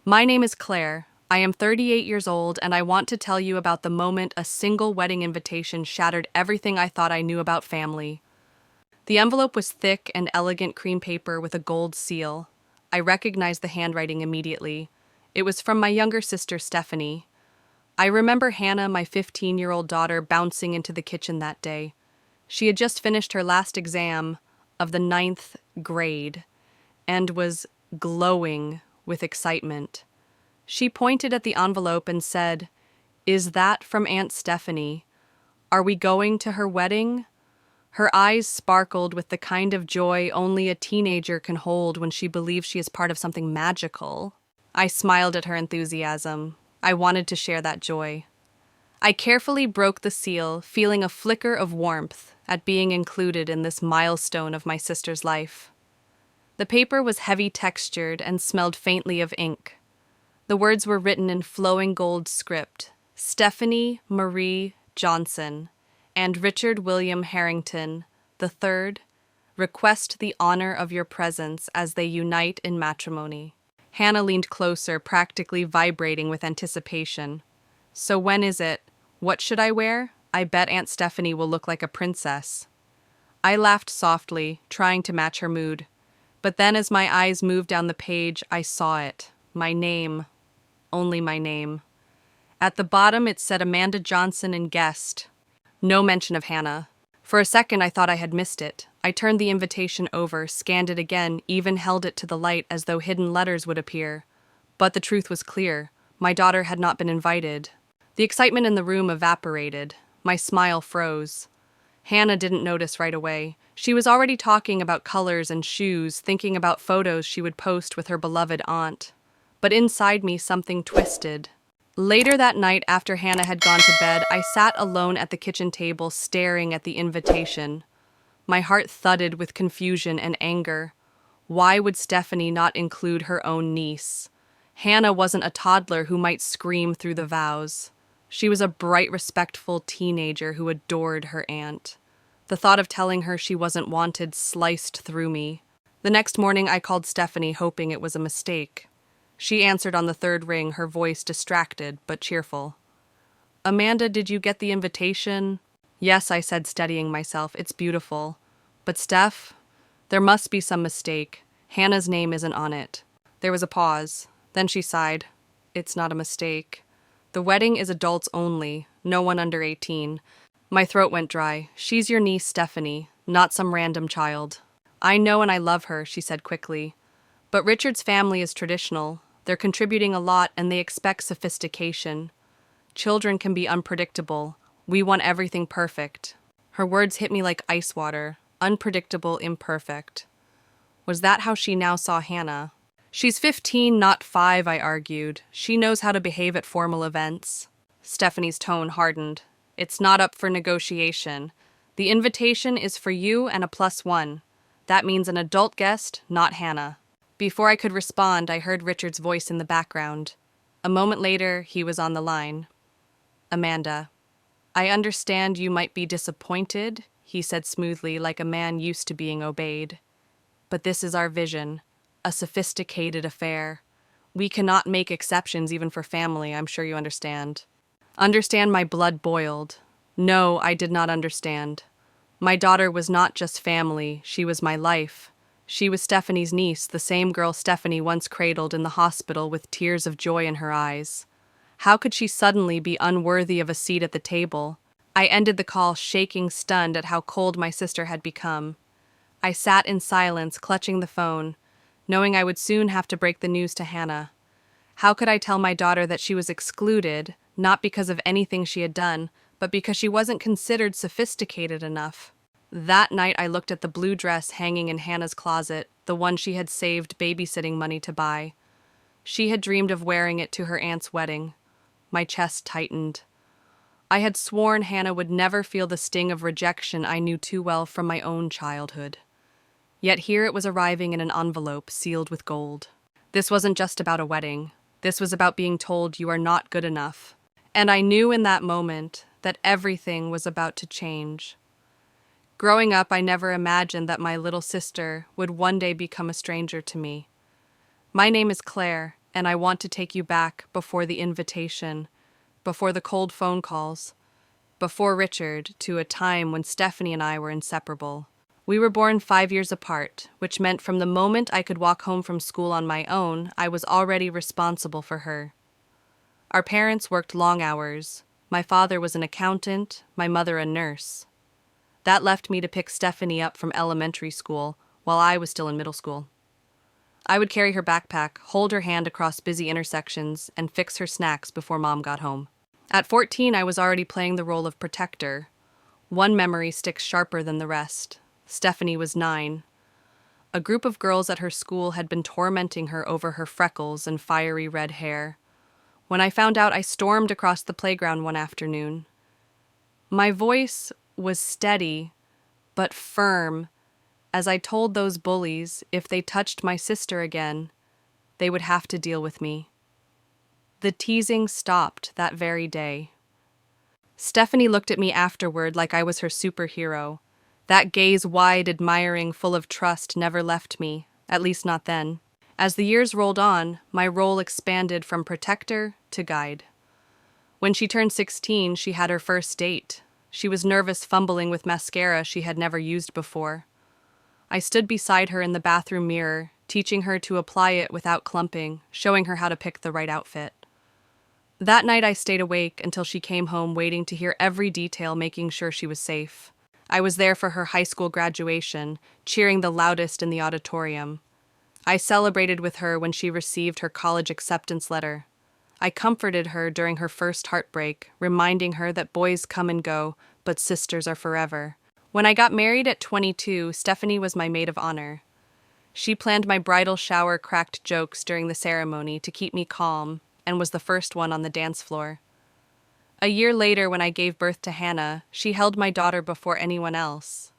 My name is Claire. I am 38 years old, and I want to tell you about the moment a single wedding invitation shattered everything I thought I knew about family. The envelope was thick and elegant cream paper with a gold seal. I recognized the handwriting immediately. It was from my younger sister, Stephanie. I remember Hannah, my 15-year-old daughter, bouncing into the kitchen that day. She had just finished her last exam of the ninth grade and was glowing with excitement. She pointed at the envelope and said, "Is that from Aunt Stephanie? Are we going to her wedding?" Her eyes sparkled with the kind of joy only a teenager can hold when she believes she is part of something magical. I smiled at her enthusiasm. I wanted to share that joy. I carefully broke the seal, feeling a flicker of warmth at being included in this milestone of my sister's life. The paper was heavy-textured and smelled faintly of ink. The words were written in flowing gold script: Stephanie Marie Johnson and Richard William Harrington III request the honor of your presence as they unite in matrimony. Hannah leaned closer, practically vibrating with anticipation. "So when is it? What should I wear? I bet Aunt Stephanie will look like a princess." I laughed softly, trying to match her mood. But then as my eyes moved down the page, I saw it. My name. Only my name. At the bottom it said Amanda Johnson and guest. No mention of Hannah. For a second I thought I had missed it. I turned the invitation over, scanned it again, even held it to the light as though hidden letters would appear. But the truth was clear. My daughter had not been invited. The excitement in the room evaporated. My smile froze. Hannah didn't notice right away. She was already talking about colors and shoes, thinking about photos she would post with her beloved aunt. But inside me something twisted. Later that night, after Hannah had gone to bed, I sat alone at the kitchen table staring at the invitation. My heart thudded with confusion and anger. Why would Stephanie not include her own niece? Hannah wasn't a toddler who might scream through the vows. She was a bright, respectful teenager who adored her aunt. The thought of telling her she wasn't wanted sliced through me. The next morning I called Stephanie, hoping it was a mistake. She answered on the third ring, her voice distracted but cheerful. "Amanda, did you get the invitation?" "Yes," I said, steadying myself. "It's beautiful." "But Steph, there must be some mistake. Hannah's name isn't on it." There was a pause. Then she sighed. "It's not a mistake. The wedding is adults only, no one under 18. My throat went dry. "She's your niece, Stephanie, not some random child." "I know and I love her," she said quickly. "But Richard's family is traditional. They're contributing a lot and they expect sophistication. Children can be unpredictable. We want everything perfect." Her words hit me like ice water. Unpredictable, imperfect. Was that how she now saw Hannah? "She's 15, not 5, I argued. "She knows how to behave at formal events." Stephanie's tone hardened. "It's not up for negotiation. The invitation is for you and a +1. That means an adult guest, not Hannah." Before I could respond, I heard Richard's voice in the background. A moment later, he was on the line. "Amanda, I understand you might be disappointed," he said smoothly, like a man used to being obeyed. "But this is our vision, a sophisticated affair. We cannot make exceptions even for family, I'm sure you understand." Understand? My blood boiled. No, I did not understand. My daughter was not just family, she was my life. She was Stephanie's niece, the same girl Stephanie once cradled in the hospital with tears of joy in her eyes. How could she suddenly be unworthy of a seat at the table? I ended the call, shaking, stunned at how cold my sister had become. I sat in silence, clutching the phone, knowing I would soon have to break the news to Hannah. How could I tell my daughter that she was excluded, not because of anything she had done, but because she wasn't considered sophisticated enough? That night I looked at the blue dress hanging in Hannah's closet, the one she had saved babysitting money to buy. She had dreamed of wearing it to her aunt's wedding. My chest tightened. I had sworn Hannah would never feel the sting of rejection I knew too well from my own childhood. Yet here it was arriving in an envelope sealed with gold. This wasn't just about a wedding. This was about being told you are not good enough. And I knew in that moment that everything was about to change. Growing up, I never imagined that my little sister would one day become a stranger to me. My name is Claire, and I want to take you back before the invitation, before the cold phone calls, before Richard, to a time when Stephanie and I were inseparable. We were born 5 years apart, which meant from the moment I could walk home from school on my own, I was already responsible for her. Our parents worked long hours. My father was an accountant, my mother a nurse. That left me to pick Stephanie up from elementary school while I was still in middle school. I would carry her backpack, hold her hand across busy intersections, and fix her snacks before Mom got home. At 14, I was already playing the role of protector. One memory sticks sharper than the rest. Stephanie was 9. A group of girls at her school had been tormenting her over her freckles and fiery red hair. When I found out, I stormed across the playground one afternoon. My voice was steady, but firm, as I told those bullies if they touched my sister again, they would have to deal with me. The teasing stopped that very day. Stephanie looked at me afterward like I was her superhero. That gaze wide, admiring, full of trust never left me, at least not then. As the years rolled on, my role expanded from protector to guide. When she turned 16, she had her first date. She was nervous, fumbling with mascara she had never used before. I stood beside her in the bathroom mirror, teaching her to apply it without clumping, showing her how to pick the right outfit. That night I stayed awake until she came home, waiting to hear every detail, making sure she was safe. I was there for her high school graduation, cheering the loudest in the auditorium. I celebrated with her when she received her college acceptance letter. I comforted her during her first heartbreak, reminding her that boys come and go, but sisters are forever. When I got married at 22, Stephanie was my maid of honor. She planned my bridal shower, cracked jokes during the ceremony to keep me calm, and was the first one on the dance floor. A year later, when I gave birth to Hannah, she held my daughter before anyone else.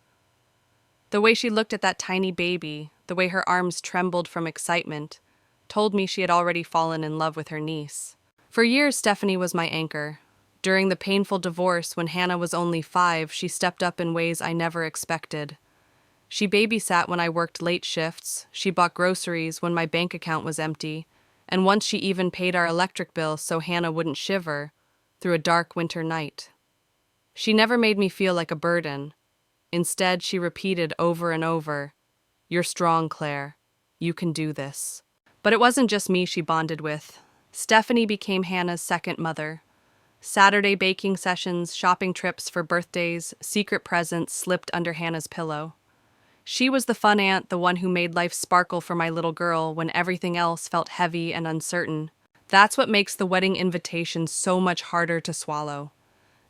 The way she looked at that tiny baby, the way her arms trembled from excitement, told me she had already fallen in love with her niece. For years, Stephanie was my anchor. During the painful divorce, when Hannah was only 5, she stepped up in ways I never expected. She babysat when I worked late shifts, she bought groceries when my bank account was empty, and once she even paid our electric bill so Hannah wouldn't shiver through a dark winter night. She never made me feel like a burden. Instead, she repeated over and over, "You're strong, Claire. You can do this." But it wasn't just me she bonded with. Stephanie became Hannah's second mother. Saturday baking sessions, shopping trips for birthdays, secret presents slipped under Hannah's pillow. She was the fun aunt, the one who made life sparkle for my little girl when everything else felt heavy and uncertain. That's what makes the wedding invitation so much harder to swallow.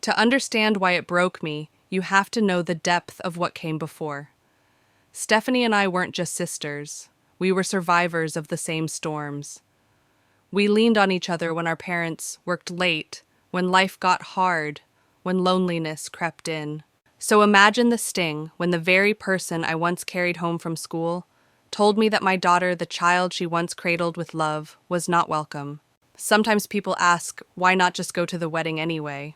To understand why it broke me, you have to know the depth of what came before. Stephanie and I weren't just sisters. We were survivors of the same storms. We leaned on each other when our parents worked late, when life got hard, when loneliness crept in. So imagine the sting when the very person I once carried home from school told me that my daughter, the child she once cradled with love, was not welcome. Sometimes people ask, why not just go to the wedding anyway?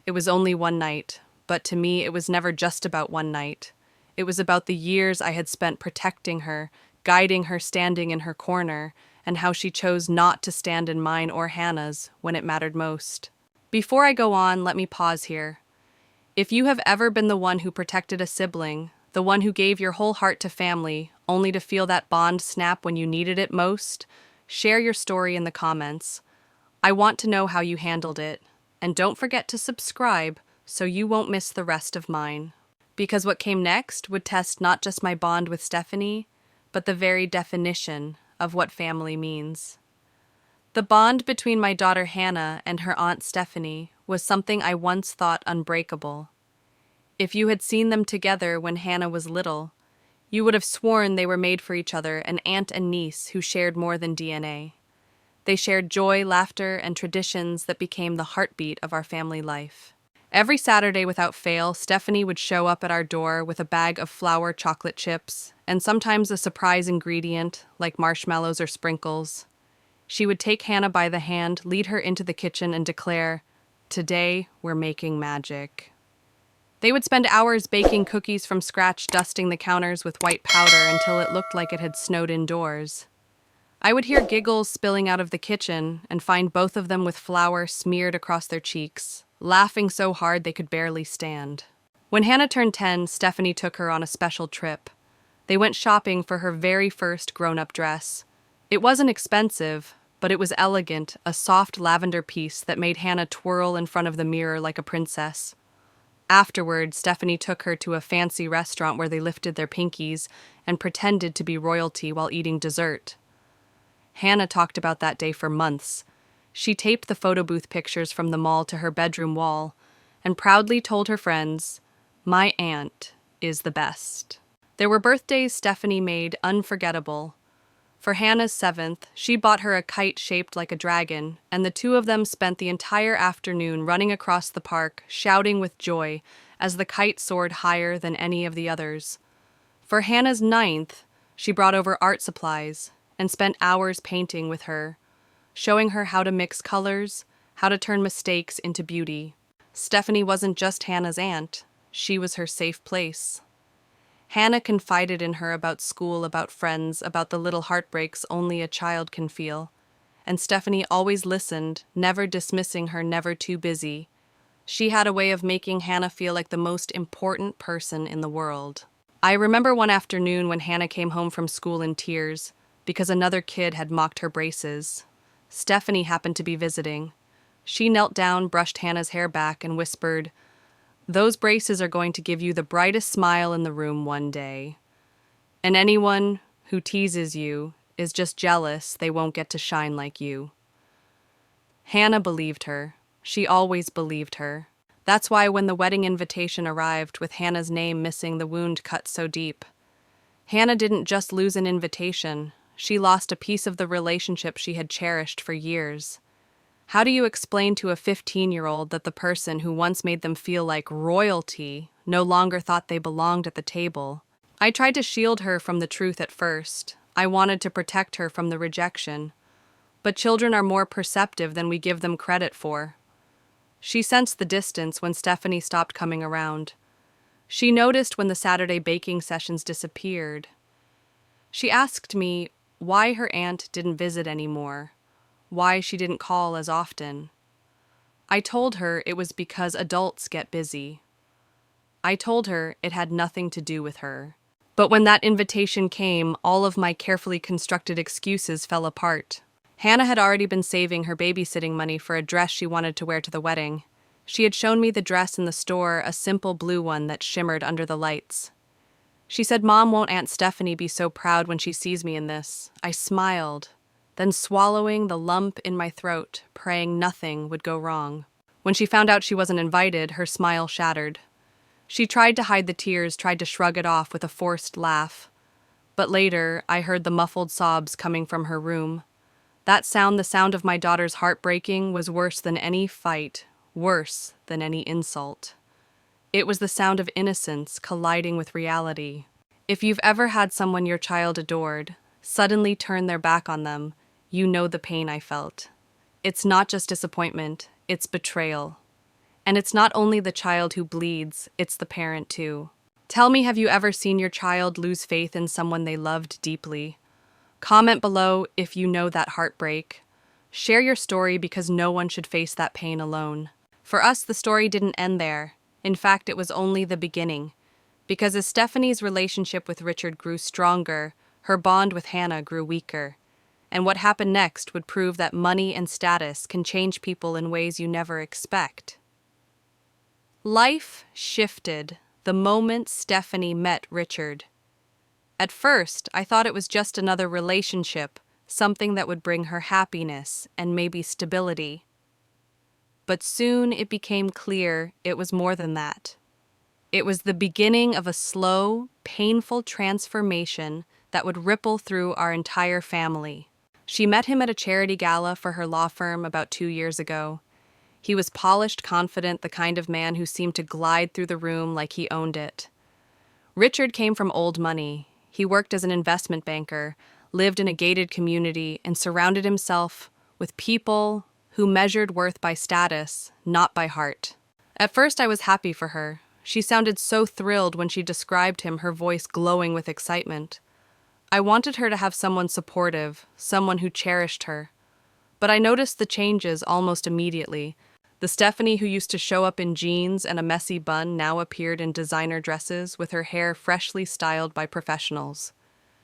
It was only one night, but to me it was never just about one night. It was about the years I had spent protecting her, guiding her, standing in her corner, and how she chose not to stand in mine or Hannah's when it mattered most. Before I go on, let me pause here. If you have ever been the one who protected a sibling, the one who gave your whole heart to family, only to feel that bond snap when you needed it most, share your story in the comments. I want to know how you handled it. And don't forget to subscribe so you won't miss the rest of mine. Because what came next would test not just my bond with Stephanie, but the very definition of what family means. The bond between my daughter Hannah and her aunt Stephanie was something I once thought unbreakable. If you had seen them together when Hannah was little, you would have sworn they were made for each other, an aunt and niece who shared more than DNA. They shared joy, laughter, and traditions that became the heartbeat of our family life. Every Saturday without fail, Stephanie would show up at our door with a bag of flour chocolate chips, and sometimes a surprise ingredient like marshmallows or sprinkles. She would take Hannah by the hand, lead her into the kitchen, and declare, "Today we're making magic." They would spend hours baking cookies from scratch, dusting the counters with white powder until it looked like it had snowed indoors. I would hear giggles spilling out of the kitchen and find both of them with flour smeared across their cheeks, laughing so hard they could barely stand. When Hannah turned 10, Stephanie took her on a special trip. They went shopping for her very first grown-up dress. It wasn't expensive, but it was elegant, a soft lavender piece that made Hannah twirl in front of the mirror like a princess. Afterward, Stephanie took her to a fancy restaurant where they lifted their pinkies and pretended to be royalty while eating dessert. Hannah talked about that day for months. She taped the photo booth pictures from the mall to her bedroom wall and proudly told her friends, "My aunt is the best." There were birthdays Stephanie made unforgettable. For Hannah's 7th, she bought her a kite shaped like a dragon, and the two of them spent the entire afternoon running across the park, shouting with joy as the kite soared higher than any of the others. For Hannah's 9th, she brought over art supplies and spent hours painting with her, showing her how to mix colors, how to turn mistakes into beauty. Stephanie wasn't just Hannah's aunt, she was her safe place. Hannah confided in her about school, about friends, about the little heartbreaks only a child can feel. And Stephanie always listened, never dismissing her, never too busy. She had a way of making Hannah feel like the most important person in the world. I remember one afternoon when Hannah came home from school in tears because another kid had mocked her braces. Stephanie happened to be visiting. She knelt down, brushed Hannah's hair back, and whispered, "Those braces are going to give you the brightest smile in the room one day. And anyone who teases you is just jealous they won't get to shine like you." Hannah believed her. She always believed her. That's why when the wedding invitation arrived with Hannah's name missing, the wound cut so deep. Hannah didn't just lose an invitation. She lost a piece of the relationship she had cherished for years. How do you explain to a 15-year-old that the person who once made them feel like royalty no longer thought they belonged at the table? I tried to shield her from the truth at first. I wanted to protect her from the rejection. But children are more perceptive than we give them credit for. She sensed the distance when Stephanie stopped coming around. She noticed when the Saturday baking sessions disappeared. She asked me why her aunt didn't visit anymore, why she didn't call as often. I told her it was because adults get busy. I told her it had nothing to do with her. But when that invitation came, all of my carefully constructed excuses fell apart. Hannah had already been saving her babysitting money for a dress she wanted to wear to the wedding. She had shown me the dress in the store, a simple blue one that shimmered under the lights. She said, "Mom, won't Aunt Stephanie be so proud when she sees me in this?" I smiled, then swallowing the lump in my throat, praying nothing would go wrong. When she found out she wasn't invited, her smile shattered. She tried to hide the tears, tried to shrug it off with a forced laugh. But later, I heard the muffled sobs coming from her room. That sound, the sound of my daughter's heart breaking, was worse than any fight, worse than any insult. It was the sound of innocence colliding with reality. If you've ever had someone your child adored suddenly turn their back on them, you know the pain I felt. It's not just disappointment, it's betrayal. And it's not only the child who bleeds, it's the parent too. Tell me, have you ever seen your child lose faith in someone they loved deeply? Comment below if you know that heartbreak. Share your story because no one should face that pain alone. For us, the story didn't end there. In fact, it was only the beginning. Because as Stephanie's relationship with Richard grew stronger, her bond with Hannah grew weaker. And what happened next would prove that money and status can change people in ways you never expect. Life shifted the moment Stephanie met Richard. At first, I thought it was just another relationship, something that would bring her happiness and maybe stability. But soon it became clear it was more than that. It was the beginning of a slow, painful transformation that would ripple through our entire family. She met him at a charity gala for her law firm about 2 years ago. He was polished, confident, the kind of man who seemed to glide through the room like he owned it. Richard came from old money. He worked as an investment banker, lived in a gated community, and surrounded himself with people who measured worth by status, not by heart. At first, I was happy for her. She sounded so thrilled when she described him, her voice glowing with excitement. I wanted her to have someone supportive, someone who cherished her. But I noticed the changes almost immediately. The Stephanie who used to show up in jeans and a messy bun now appeared in designer dresses with her hair freshly styled by professionals.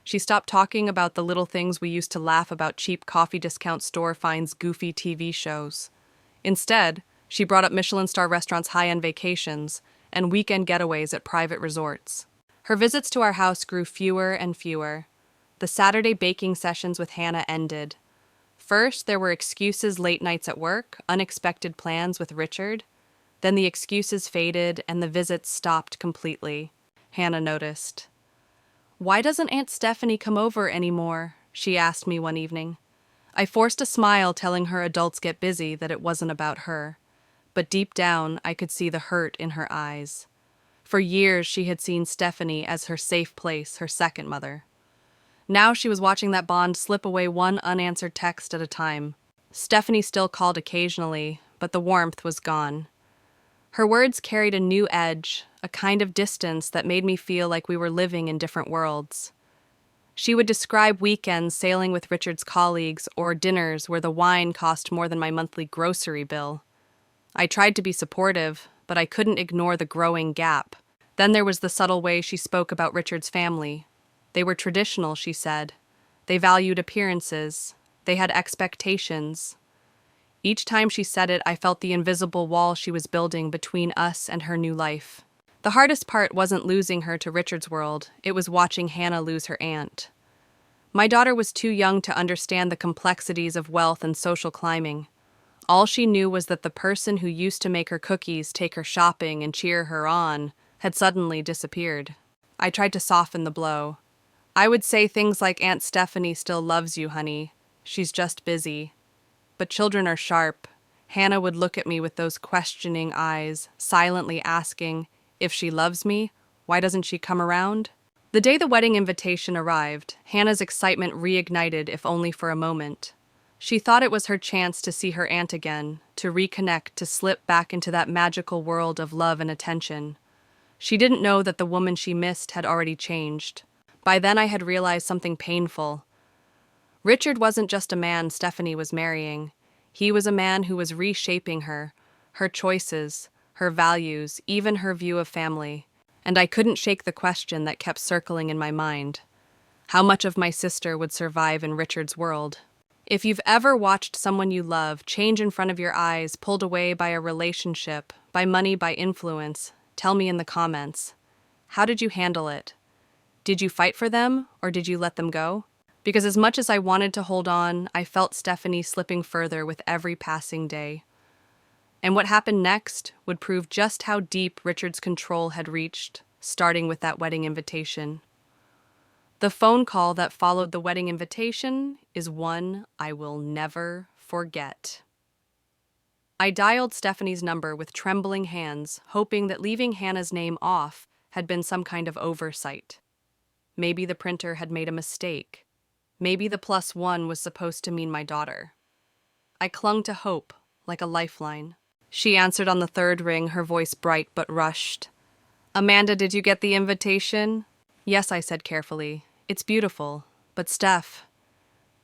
She stopped talking about the little things we used to laugh about: cheap coffee discount store finds, goofy TV shows. Instead, she brought up Michelin star restaurants, high-end vacations, and weekend getaways at private resorts. Her visits to our house grew fewer and fewer. The Saturday baking sessions with Hannah ended. First, there were excuses: late nights at work, unexpected plans with Richard. Then the excuses faded and the visits stopped completely. Hannah noticed. "Why doesn't Aunt Stephanie come over anymore?" she asked me one evening. I forced a smile, telling her adults get busy, that it wasn't about her. But deep down, I could see the hurt in her eyes. For years, she had seen Stephanie as her safe place, her second mother. Now she was watching that bond slip away, one unanswered text at a time. Stephanie still called occasionally, but the warmth was gone. Her words carried a new edge, a kind of distance that made me feel like we were living in different worlds. She would describe weekends sailing with Richard's colleagues or dinners where the wine cost more than my monthly grocery bill. I tried to be supportive, but I couldn't ignore the growing gap. Then there was the subtle way she spoke about Richard's family. They were traditional, she said. They valued appearances. They had expectations. Each time she said it, I felt the invisible wall she was building between us and her new life. The hardest part wasn't losing her to Richard's world, it was watching Hannah lose her aunt. My daughter was too young to understand the complexities of wealth and social climbing. All she knew was that the person who used to make her cookies, take her shopping, and cheer her on had suddenly disappeared. I tried to soften the blow. I would say things like, "Aunt Stephanie still loves you, honey. She's just busy." But children are sharp. Hannah would look at me with those questioning eyes, silently asking, "If she loves me, why doesn't she come around?" The day the wedding invitation arrived, Hannah's excitement reignited, if only for a moment. She thought it was her chance to see her aunt again, to reconnect, to slip back into that magical world of love and attention. She didn't know that the woman she missed had already changed. By then I had realized something painful. Richard wasn't just a man Stephanie was marrying. He was a man who was reshaping her, her choices, her values, even her view of family. And I couldn't shake the question that kept circling in my mind. How much of my sister would survive in Richard's world? If you've ever watched someone you love change in front of your eyes, pulled away by a relationship, by money, by influence, tell me in the comments. How did you handle it? Did you fight for them, or did you let them go? Because as much as I wanted to hold on, I felt Stephanie slipping further with every passing day. And what happened next would prove just how deep Richard's control had reached, starting with that wedding invitation. The phone call that followed the wedding invitation is one I will never forget. I dialed Stephanie's number with trembling hands, hoping that leaving Hannah's name off had been some kind of oversight. Maybe the printer had made a mistake. Maybe the +1 was supposed to mean my daughter. I clung to hope, like a lifeline. She answered on the third ring, her voice bright but rushed. "Amanda, did you get the invitation?" "Yes," I said carefully. "It's beautiful. But Steph,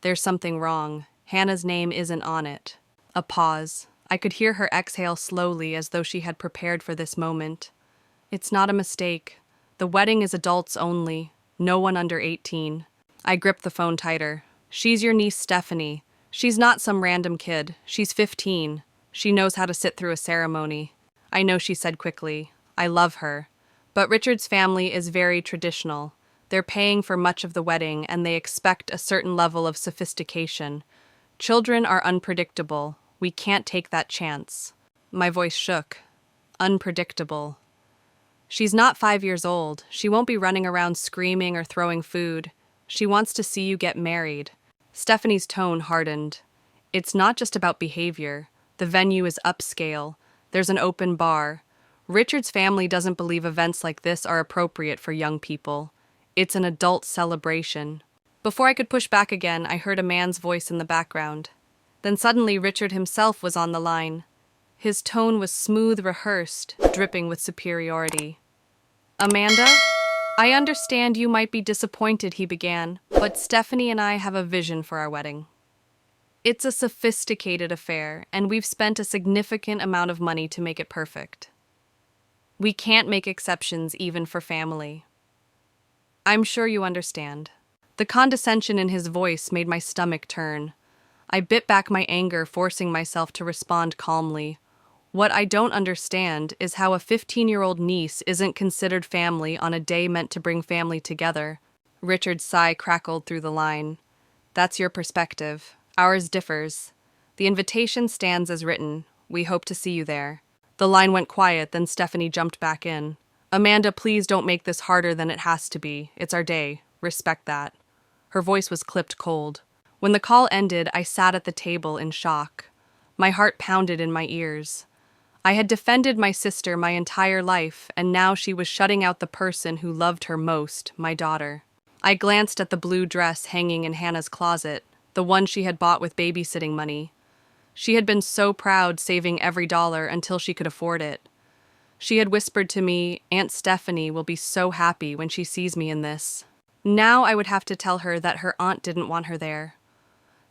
there's something wrong. Hannah's name isn't on it." A pause. I could hear her exhale slowly, as though she had prepared for this moment. "It's not a mistake. The wedding is adults only. No one under 18. I gripped the phone tighter. "She's your niece, Stephanie. She's not some random kid. She's 15. She knows how to sit through a ceremony." "I know," she said quickly. "I love her. But Richard's family is very traditional. They're paying for much of the wedding, and they expect a certain level of sophistication. Children are unpredictable. We can't take that chance." My voice shook. Unpredictable. "She's not 5 years old. She won't be running around screaming or throwing food. She wants to see you get married." Stephanie's tone hardened. "It's not just about behavior. The venue is upscale. There's an open bar. Richard's family doesn't believe events like this are appropriate for young people. It's an adult celebration." Before I could push back again, I heard a man's voice in the background. Then suddenly Richard himself was on the line. His tone was smooth, rehearsed, dripping with superiority. "Amanda, I understand you might be disappointed, he began, but Stephanie and I have a vision for our wedding. It's a sophisticated affair, and we've spent a significant amount of money to make it perfect. We can't make exceptions even for family. I'm sure you understand. The condescension in his voice made my stomach turn. I bit back my anger, forcing myself to respond calmly. What I don't understand is how a 15-year-old niece isn't considered family on a day meant to bring family together. Richard's sigh crackled through the line. That's your perspective. Ours differs. The invitation stands as written. We hope to see you there. The line went quiet, then Stephanie jumped back in. Amanda, please don't make this harder than it has to be. It's our day. Respect that. Her voice was clipped cold. When the call ended, I sat at the table in shock. My heart pounded in my ears. I had defended my sister my entire life, and now she was shutting out the person who loved her most, my daughter. I glanced at the blue dress hanging in Hannah's closet, the one she had bought with babysitting money. She had been so proud, saving every dollar until she could afford it. She had whispered to me, Aunt Stephanie will be so happy when she sees me in this. Now I would have to tell her that her aunt didn't want her there.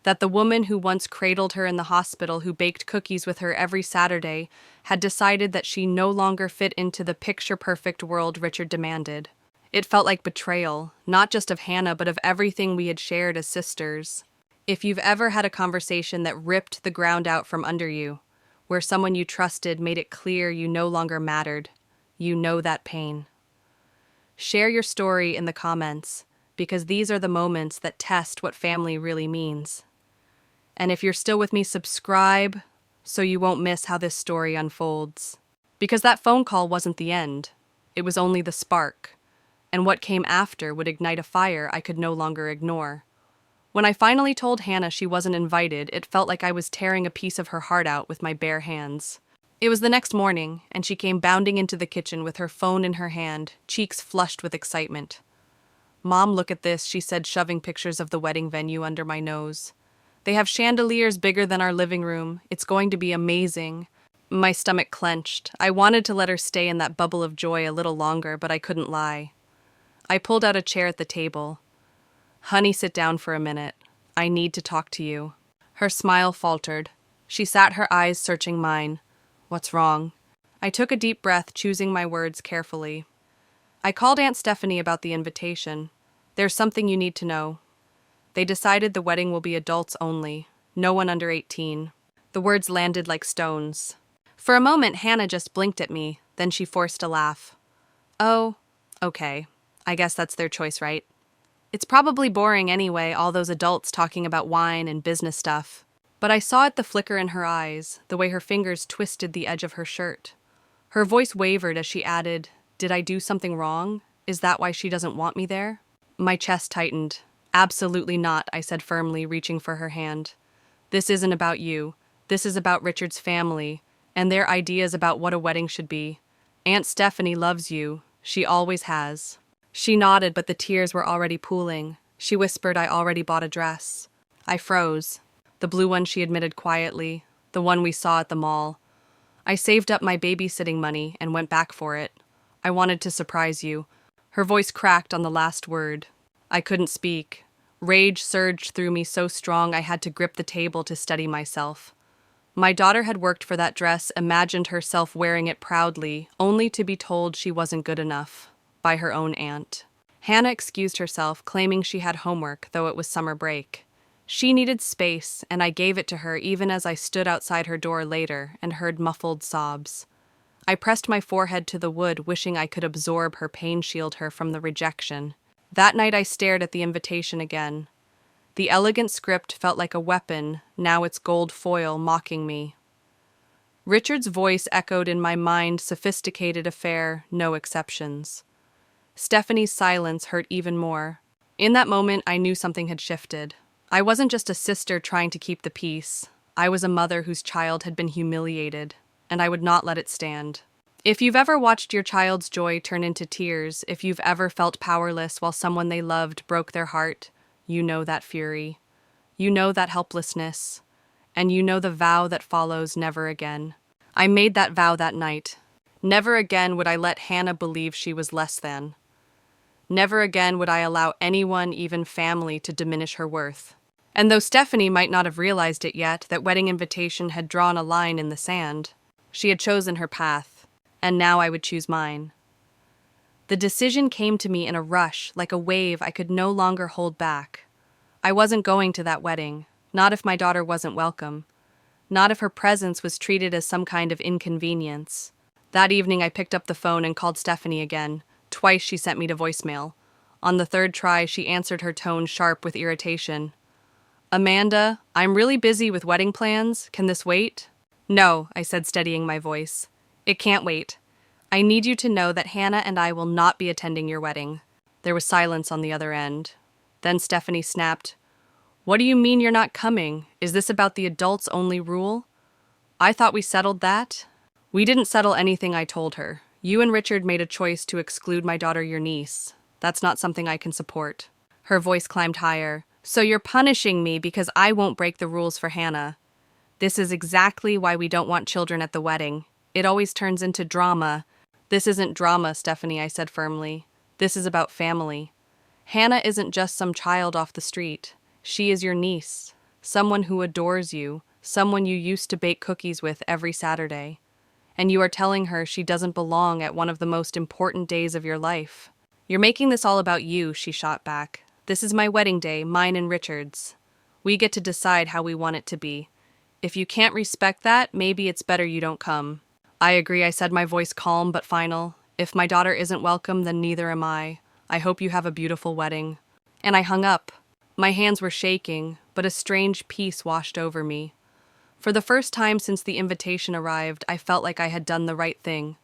That the woman who once cradled her in the hospital, who baked cookies with her every Saturday, had decided that she no longer fit into the picture-perfect world Richard demanded. It felt like betrayal, not just of Hannah, but of everything we had shared as sisters. If you've ever had a conversation that ripped the ground out from under you, where someone you trusted made it clear you no longer mattered, you know that pain. Share your story in the comments, because these are the moments that test what family really means. And if you're still with me, subscribe so you won't miss how this story unfolds. Because that phone call wasn't the end. It was only the spark. And what came after would ignite a fire I could no longer ignore. When I finally told Hannah she wasn't invited, it felt like I was tearing a piece of her heart out with my bare hands. It was the next morning, and she came bounding into the kitchen with her phone in her hand, cheeks flushed with excitement. Mom, look at this, she said, shoving pictures of the wedding venue under my nose. They have chandeliers bigger than our living room. It's going to be amazing. My stomach clenched. I wanted to let her stay in that bubble of joy a little longer, but I couldn't lie. I pulled out a chair at the table. Honey, sit down for a minute. I need to talk to you. Her smile faltered. She sat, her eyes searching mine. What's wrong? I took a deep breath, choosing my words carefully. I called Aunt Stephanie about the invitation. There's something you need to know. They decided the wedding will be adults only, no one under 18. The words landed like stones. For a moment, Hannah just blinked at me, then she forced a laugh. Oh, okay. I guess that's their choice, right? It's probably boring anyway, all those adults talking about wine and business stuff. But I saw it, the flicker in her eyes, the way her fingers twisted the edge of her shirt. Her voice wavered as she added, Did I do something wrong? Is that why she doesn't want me there? My chest tightened. Absolutely not, I said firmly, reaching for her hand. This isn't about you. This is about Richard's family, and their ideas about what a wedding should be. Aunt Stephanie loves you. She always has. She nodded, but the tears were already pooling. She whispered, I already bought a dress. I froze. The blue one, she admitted quietly. The one we saw at the mall. I saved up my babysitting money and went back for it. I wanted to surprise you. Her voice cracked on the last word. I couldn't speak. Rage surged through me so strong I had to grip the table to steady myself. My daughter had worked for that dress, imagined herself wearing it proudly, only to be told she wasn't good enough. By her own aunt. Hannah excused herself, claiming she had homework, though it was summer break. She needed space, and I gave it to her even as I stood outside her door later and heard muffled sobs. I pressed my forehead to the wood, wishing I could absorb her pain, shield her from the rejection. That night I stared at the invitation again. The elegant script felt like a weapon, now its gold foil mocking me. Richard's voice echoed in my mind, sophisticated affair, no exceptions. Stephanie's silence hurt even more. In that moment, I knew something had shifted. I wasn't just a sister trying to keep the peace. I was a mother whose child had been humiliated, and I would not let it stand. If you've ever watched your child's joy turn into tears, if you've ever felt powerless while someone they loved broke their heart, you know that fury. You know that helplessness. And you know the vow that follows, never again. I made that vow that night. Never again would I let Hannah believe she was less than. Never again would I allow anyone, even family, to diminish her worth. And though Stephanie might not have realized it yet, that wedding invitation had drawn a line in the sand, she had chosen her path, and now I would choose mine. The decision came to me in a rush, like a wave I could no longer hold back. I wasn't going to that wedding, not if my daughter wasn't welcome, not if her presence was treated as some kind of inconvenience. That evening I picked up the phone and called Stephanie again. Twice she sent me to voicemail. On the third try, she answered, her tone sharp with irritation. "Amanda, I'm really busy with wedding plans. Can this wait?" "No," I said, steadying my voice. "It can't wait. I need you to know that Hannah and I will not be attending your wedding." There was silence on the other end. Then Stephanie snapped, "What do you mean you're not coming? Is this about the adults-only rule? I thought we settled that." "We didn't settle anything," I told her. "You and Richard made a choice to exclude my daughter, your niece. That's not something I can support." Her voice climbed higher. "So you're punishing me because I won't break the rules for Hannah. This is exactly why we don't want children at the wedding. It always turns into drama." "This isn't drama, Stephanie," I said firmly. "This is about family. Hannah isn't just some child off the street. She is your niece, someone who adores you, someone you used to bake cookies with every Saturday. And you are telling her she doesn't belong at one of the most important days of your life." "You're making this all about you," she shot back. "This is my wedding day, mine and Richard's. We get to decide how we want it to be. If you can't respect that, maybe it's better you don't come." "I agree," I said, my voice calm but final. "If my daughter isn't welcome, then neither am I. I hope you have a beautiful wedding." And I hung up. My hands were shaking, but a strange peace washed over me. For the first time since the invitation arrived, I felt like I had done the right thing.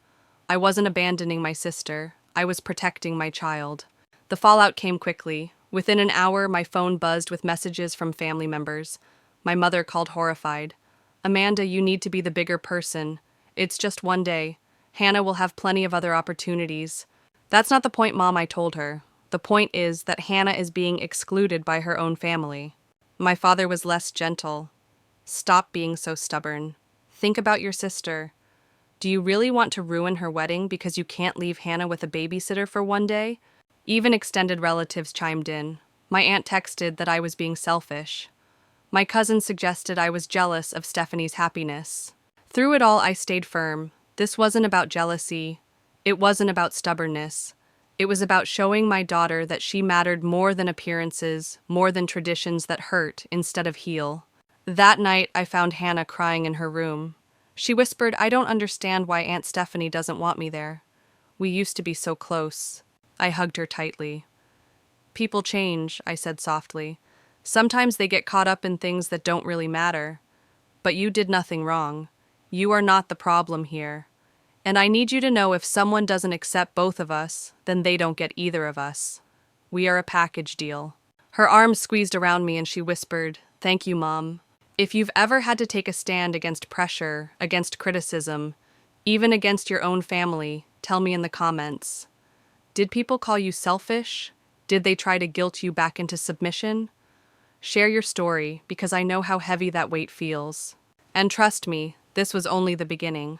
I wasn't abandoning my sister. I was protecting my child. The fallout came quickly. Within an hour, my phone buzzed with messages from family members. My mother called horrified. "Amanda, you need to be the bigger person. It's just one day. Hannah will have plenty of other opportunities." "That's not the point, Mom," I told her. "The point is that Hannah is being excluded by her own family." My father was less gentle. "Stop being so stubborn. Think about your sister. Do you really want to ruin her wedding because you can't leave Hannah with a babysitter for one day?" Even extended relatives chimed in. My aunt texted that I was being selfish. My cousin suggested I was jealous of Stephanie's happiness. Through it all, I stayed firm. This wasn't about jealousy. It wasn't about stubbornness. It was about showing my daughter that she mattered more than appearances, more than traditions that hurt instead of heal. That night, I found Hannah crying in her room. She whispered, "I don't understand why Aunt Stephanie doesn't want me there. We used to be so close." I hugged her tightly. "People change," I said softly. "Sometimes they get caught up in things that don't really matter. But you did nothing wrong. You are not the problem here. And I need you to know if someone doesn't accept both of us, then they don't get either of us. We are a package deal." Her arms squeezed around me and she whispered, "Thank you, Mom. If you've ever had to take a stand against pressure, against criticism, even against your own family, tell me in the comments. Did people call you selfish? Did they try to guilt you back into submission? Share your story, because I know how heavy that weight feels. And trust me, this was only the beginning.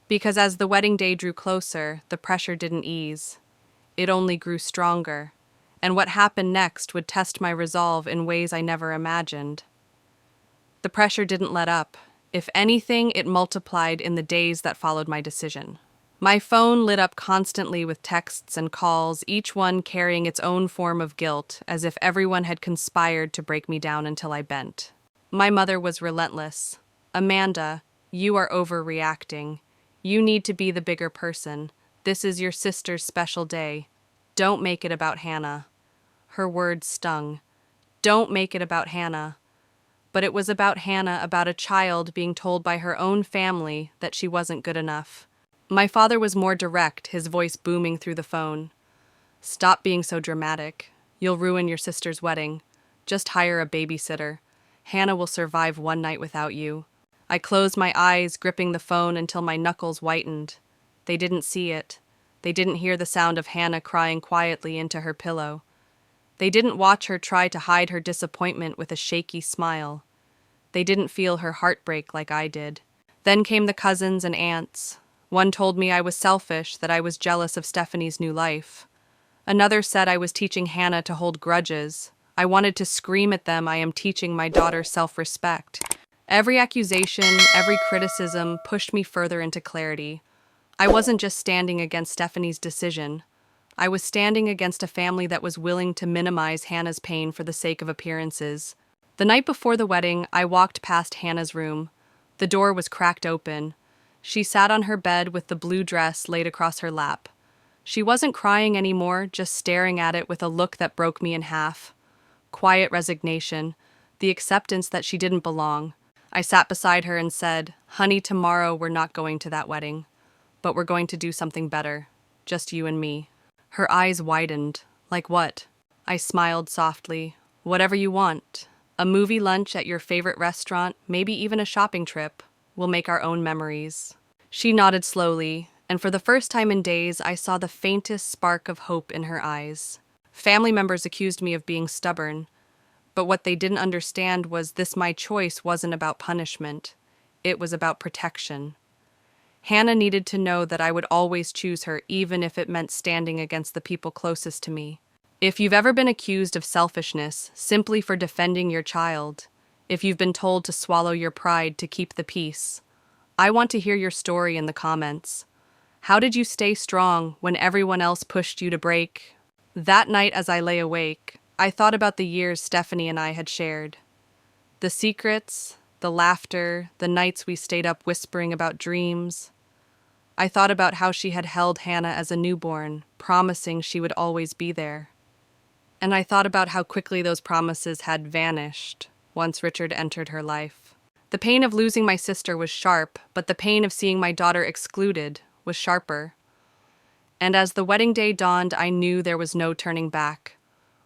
Because as the wedding day drew closer, the pressure didn't ease. It only grew stronger. And what happened next would test my resolve in ways I never imagined. The pressure didn't let up. If anything, it multiplied in the days that followed my decision. My phone lit up constantly with texts and calls, each one carrying its own form of guilt, as if everyone had conspired to break me down until I bent. My mother was relentless. "Amanda, you are overreacting. You need to be the bigger person. This is your sister's special day. Don't make it about Hannah." Her words stung. Don't make it about Hannah. But it was about Hannah, about a child being told by her own family that she wasn't good enough. My father was more direct, his voice booming through the phone. "Stop being so dramatic. You'll ruin your sister's wedding. Just hire a babysitter. Hannah will survive one night without you." I closed my eyes, gripping the phone until my knuckles whitened. They didn't see it. They didn't hear the sound of Hannah crying quietly into her pillow. They didn't watch her try to hide her disappointment with a shaky smile. They didn't feel her heartbreak like I did. Then came the cousins and aunts. One told me I was selfish, that I was jealous of Stephanie's new life. Another said I was teaching Hannah to hold grudges. I wanted to scream at them, I am teaching my daughter self-respect. Every accusation, every criticism pushed me further into clarity. I wasn't just standing against Stephanie's decision. I was standing against a family that was willing to minimize Hannah's pain for the sake of appearances. The night before the wedding, I walked past Hannah's room. The door was cracked open. She sat on her bed with the blue dress laid across her lap. She wasn't crying anymore, just staring at it with a look that broke me in half. Quiet resignation, the acceptance that she didn't belong. I sat beside her and said, "Honey, tomorrow we're not going to that wedding, but we're going to do something better, just you and me." Her eyes widened. Like what? I smiled softly. Whatever you want. A movie lunch at your favorite restaurant, maybe even a shopping trip. We'll make our own memories. She nodded slowly, and for the first time in days, I saw the faintest spark of hope in her eyes. Family members accused me of being stubborn, but what they didn't understand was my choice wasn't about punishment. It was about protection. Hannah needed to know that I would always choose her, even if it meant standing against the people closest to me. If you've ever been accused of selfishness simply for defending your child, if you've been told to swallow your pride to keep the peace, I want to hear your story in the comments. How did you stay strong when everyone else pushed you to break? That night as I lay awake, I thought about the years Stephanie and I had shared. The secrets, the laughter, the nights we stayed up whispering about dreams. I thought about how she had held Hannah as a newborn, promising she would always be there. And I thought about how quickly those promises had vanished once Richard entered her life. The pain of losing my sister was sharp, but the pain of seeing my daughter excluded was sharper. And as the wedding day dawned, I knew there was no turning back.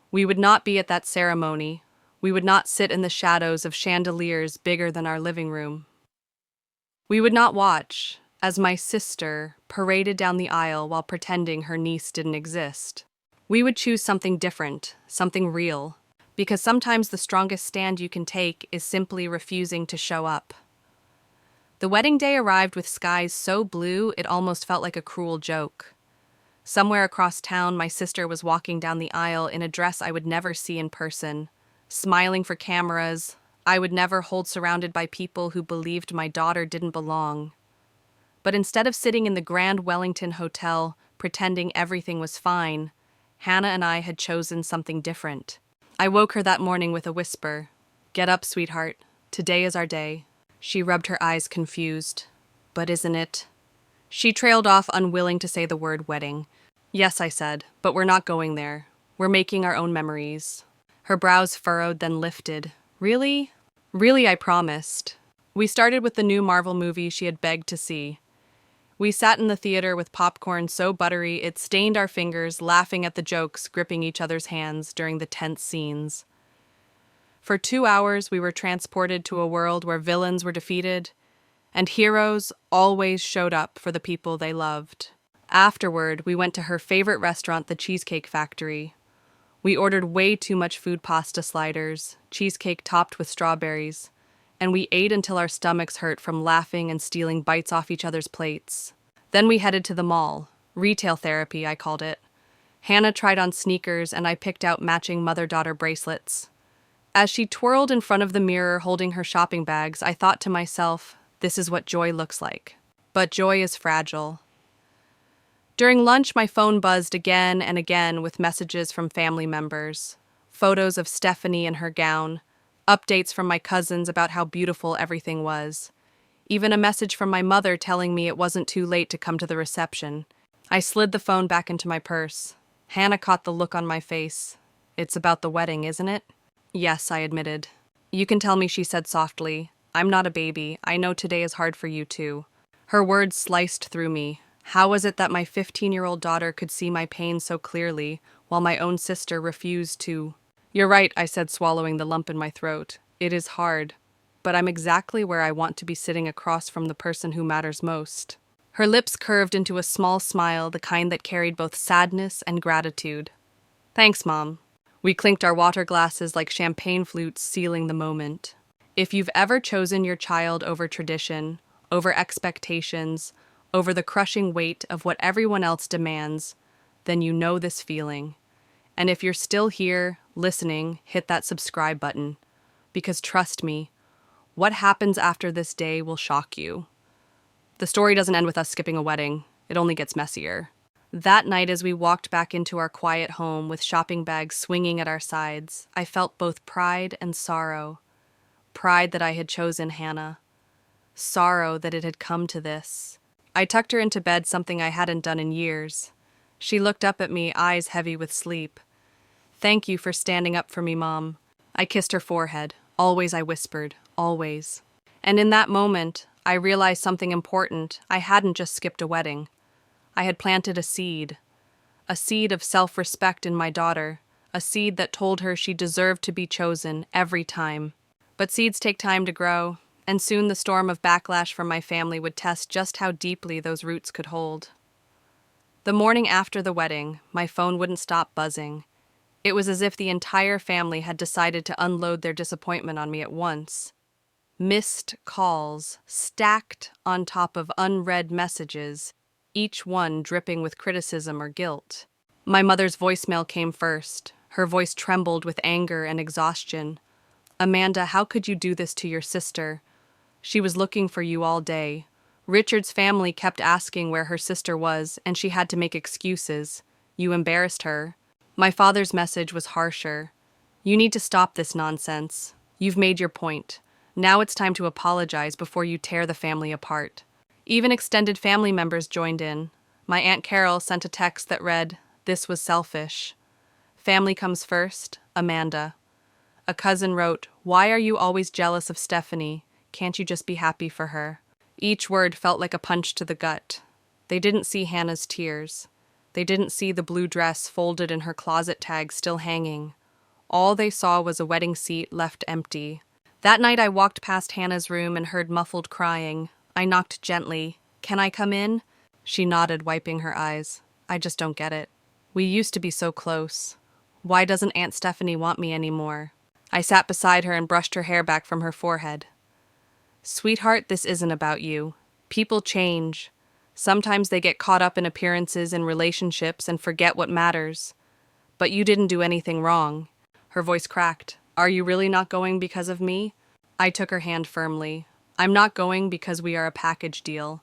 We would not be at that ceremony. We would not sit in the shadows of chandeliers bigger than our living room. We would not watch as my sister paraded down the aisle while pretending her niece didn't exist. We would choose something different, something real, because sometimes the strongest stand you can take is simply refusing to show up. The wedding day arrived with skies so blue it almost felt like a cruel joke. Somewhere across town, my sister was walking down the aisle in a dress I would never see in person, smiling for cameras I would never hold, surrounded by people who believed my daughter didn't belong. But instead of sitting in the Grand Wellington Hotel, pretending everything was fine, Hannah and I had chosen something different. I woke her that morning with a whisper. "Get up, sweetheart. Today is our day." She rubbed her eyes confused. "But isn't it?" She trailed off, unwilling to say the word wedding. "Yes," I said, "but we're not going there. We're making our own memories." Her brows furrowed, then lifted. "Really?" "Really, I promised." We started with the new Marvel movie she had begged to see. We sat in the theater with popcorn so buttery it stained our fingers, laughing at the jokes, gripping each other's hands during the tense scenes. For 2 hours, we were transported to a world where villains were defeated, and heroes always showed up for the people they loved. Afterward, we went to her favorite restaurant, the Cheesecake Factory. We ordered way too much food, pasta sliders, cheesecake topped with strawberries, and we ate until our stomachs hurt from laughing and stealing bites off each other's plates. Then we headed to the mall. Retail therapy, I called it. Hannah tried on sneakers, and I picked out matching mother-daughter bracelets. As she twirled in front of the mirror holding her shopping bags, I thought to myself, this is what joy looks like. But joy is fragile. During lunch, my phone buzzed again and again with messages from family members, photos of Stephanie in her gown, updates from my cousins about how beautiful everything was, even a message from my mother telling me it wasn't too late to come to the reception. I slid the phone back into my purse. Hannah caught the look on my face. "It's about the wedding, isn't it?" "Yes," I admitted. "You can tell me," she said softly. "I'm not a baby. I know today is hard for you too." Her words sliced through me. How was it that my 15-year-old daughter could see my pain so clearly, while my own sister refused to? "You're right," I said, swallowing the lump in my throat. "It is hard, but I'm exactly where I want to be, sitting across from the person who matters most." Her lips curved into a small smile, the kind that carried both sadness and gratitude. "Thanks, Mom." We clinked our water glasses like champagne flutes, sealing the moment. If you've ever chosen your child over tradition, over expectations, over the crushing weight of what everyone else demands, then you know this feeling. And if you're still here, listening, hit that subscribe button. Because trust me, what happens after this day will shock you. The story doesn't end with us skipping a wedding. It only gets messier. That night, as we walked back into our quiet home with shopping bags swinging at our sides, I felt both pride and sorrow. Pride that I had chosen Hannah. Sorrow that it had come to this. I tucked her into bed, something I hadn't done in years. She looked up at me, eyes heavy with sleep. "Thank you for standing up for me, Mom." I kissed her forehead. "Always," I whispered. "Always." And in that moment, I realized something important. I hadn't just skipped a wedding. I had planted a seed of self-respect in my daughter, a seed that told her she deserved to be chosen every time. But seeds take time to grow, and soon the storm of backlash from my family would test just how deeply those roots could hold. The morning after the wedding, my phone wouldn't stop buzzing. It was as if the entire family had decided to unload their disappointment on me at once. Missed calls, stacked on top of unread messages, each one dripping with criticism or guilt. My mother's voicemail came first. Her voice trembled with anger and exhaustion. "Amanda, how could you do this to your sister? She was looking for you all day. Richard's family kept asking where her sister was, and she had to make excuses. You embarrassed her." My father's message was harsher. "You need to stop this nonsense. You've made your point. Now it's time to apologize before you tear the family apart." Even extended family members joined in. My Aunt Carol sent a text that read, "This was selfish. Family comes first, Amanda." A cousin wrote, "Why are you always jealous of Stephanie? Can't you just be happy for her?" Each word felt like a punch to the gut. They didn't see Hannah's tears. They didn't see the blue dress folded and her closet tag still hanging. All they saw was a wedding seat left empty. That night I walked past Hannah's room and heard muffled crying. I knocked gently. "Can I come in?" She nodded, wiping her eyes. "I just don't get it. We used to be so close. Why doesn't Aunt Stephanie want me anymore?" I sat beside her and brushed her hair back from her forehead. "Sweetheart, this isn't about you. People change. Sometimes they get caught up in appearances and relationships and forget what matters. But you didn't do anything wrong." Her voice cracked. "Are you really not going because of me?" I took her hand firmly. "I'm not going because we are a package deal.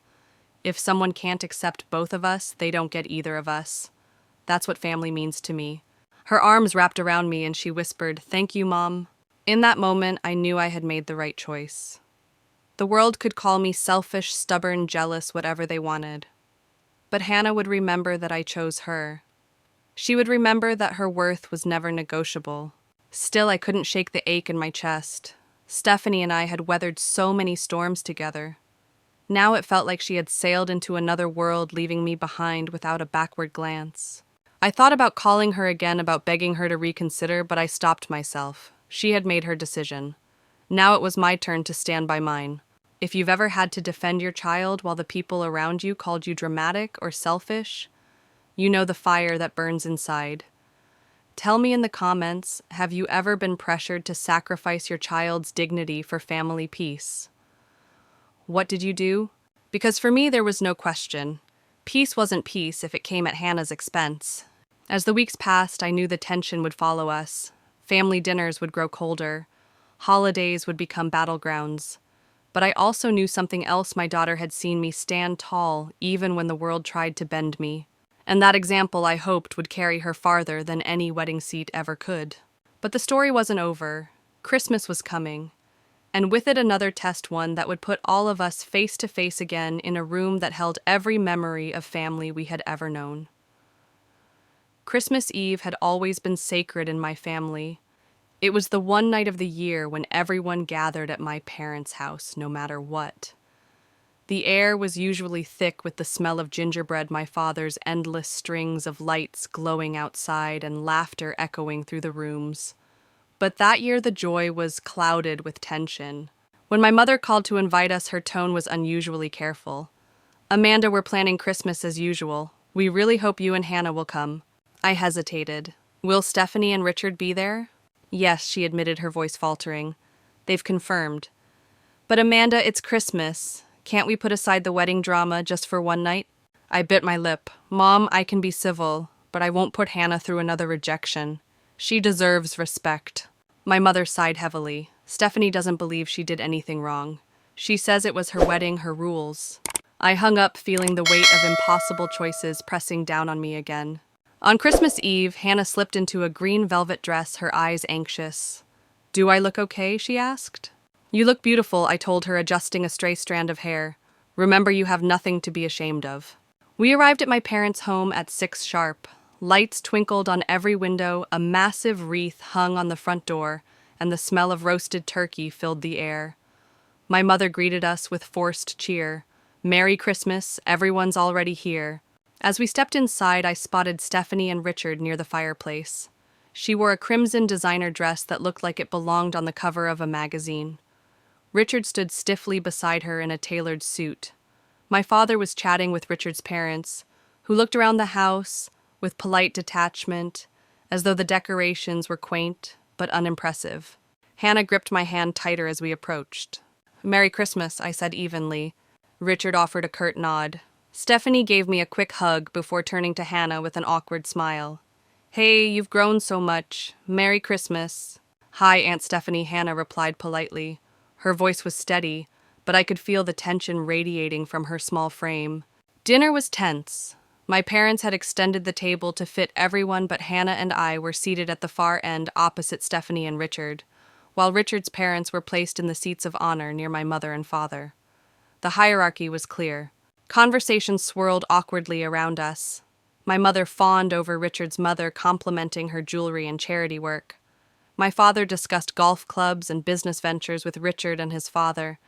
If someone can't accept both of us, they don't get either of us. That's what family means to me." Her arms wrapped around me and she whispered, "Thank you, Mom." In that moment, I knew I had made the right choice. The world could call me selfish, stubborn, jealous, whatever they wanted. But Hannah would remember that I chose her. She would remember that her worth was never negotiable. Still, I couldn't shake the ache in my chest. Stephanie and I had weathered so many storms together. Now it felt like she had sailed into another world, leaving me behind without a backward glance. I thought about calling her again, about begging her to reconsider, but I stopped myself. She had made her decision. Now it was my turn to stand by mine. If you've ever had to defend your child while the people around you called you dramatic or selfish, you know the fire that burns inside. Tell me in the comments, have you ever been pressured to sacrifice your child's dignity for family peace? What did you do? Because for me, there was no question. Peace wasn't peace if it came at Hannah's expense. As the weeks passed, I knew the tension would follow us. Family dinners would grow colder. Holidays would become battlegrounds. But I also knew something else. My daughter had seen me stand tall even when the world tried to bend me. And that example, I hoped, would carry her farther than any wedding seat ever could. But the story wasn't over. Christmas was coming. And with it another test, one that would put all of us face to face again in a room that held every memory of family we had ever known. Christmas Eve had always been sacred in my family. It was the one night of the year when everyone gathered at my parents' house, no matter what. The air was usually thick with the smell of gingerbread, my father's endless strings of lights glowing outside, and laughter echoing through the rooms. But that year the joy was clouded with tension. When my mother called to invite us, her tone was unusually careful. "Amanda, we're planning Christmas as usual. We really hope you and Hannah will come." I hesitated. "Will Stephanie and Richard be there?" "Yes," she admitted, her voice faltering. "They've confirmed." "But Amanda, it's Christmas. Can't we put aside the wedding drama just for one night?" I bit my lip. "Mom, I can be civil, but I won't put Hannah through another rejection. She deserves respect. My mother sighed heavily. Stephanie doesn't believe she did anything wrong. She says it was her wedding, her rules. I hung up, feeling the weight of impossible choices pressing down on me again. On Christmas Eve, Hannah slipped into a green velvet dress, her eyes anxious. "Do I look okay?" she asked. "You look beautiful," I told her, adjusting a stray strand of hair. "Remember, you have nothing to be ashamed of." We arrived at my parents' home at 6 sharp. Lights twinkled on every window, a massive wreath hung on the front door, and the smell of roasted turkey filled the air. My mother greeted us with forced cheer. "Merry Christmas, everyone's already here." As we stepped inside, I spotted Stephanie and Richard near the fireplace. She wore a crimson designer dress that looked like it belonged on the cover of a magazine. Richard stood stiffly beside her in a tailored suit. My father was chatting with Richard's parents, who looked around the house with polite detachment, as though the decorations were quaint but unimpressive. Hannah gripped my hand tighter as we approached. "Merry Christmas," I said evenly. Richard offered a curt nod. Stephanie gave me a quick hug before turning to Hannah with an awkward smile. "Hey, you've grown so much. Merry Christmas." "Hi, Aunt Stephanie," Hannah replied politely. Her voice was steady, but I could feel the tension radiating from her small frame. Dinner was tense. My parents had extended the table to fit everyone, but Hannah and I were seated at the far end opposite Stephanie and Richard, while Richard's parents were placed in the seats of honor near my mother and father. The hierarchy was clear. Conversation swirled awkwardly around us. My mother fawned over Richard's mother, complimenting her jewelry and charity work. My father discussed golf clubs and business ventures with Richard and his father.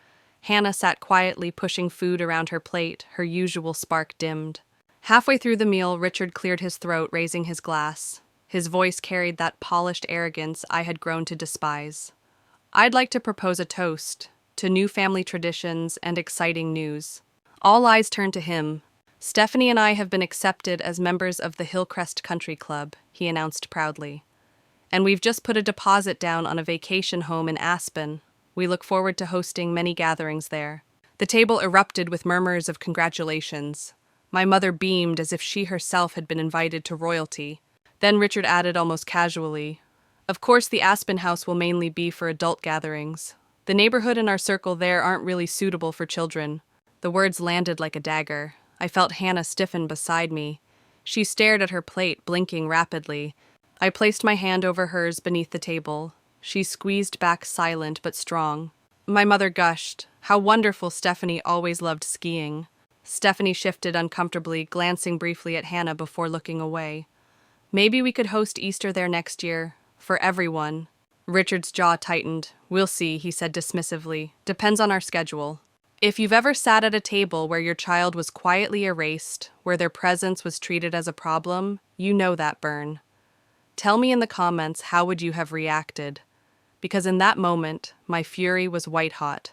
Hannah sat quietly pushing food around her plate, her usual spark dimmed. Halfway through the meal, Richard cleared his throat, raising his glass. His voice carried that polished arrogance I had grown to despise. "I'd like to propose a toast to new family traditions and exciting news." All eyes turned to him. "Stephanie and I have been accepted as members of the Hillcrest Country Club," he announced proudly. "And we've just put a deposit down on a vacation home in Aspen. We look forward to hosting many gatherings there." The table erupted with murmurs of congratulations. My mother beamed as if she herself had been invited to royalty. Then Richard added almost casually, "Of course, the Aspen house will mainly be for adult gatherings. The neighborhood and our circle there aren't really suitable for children." The words landed like a dagger. I felt Hannah stiffen beside me. She stared at her plate, blinking rapidly. I placed my hand over hers beneath the table. She squeezed back, silent but strong. My mother gushed. "How wonderful, Stephanie always loved skiing." Stephanie shifted uncomfortably, glancing briefly at Hannah before looking away. "Maybe we could host Easter there next year, for everyone." Richard's jaw tightened. "We'll see," he said dismissively. "Depends on our schedule." If you've ever sat at a table where your child was quietly erased, where their presence was treated as a problem, you know that burn. Tell me in the comments, how would you have reacted? Because in that moment, my fury was white hot,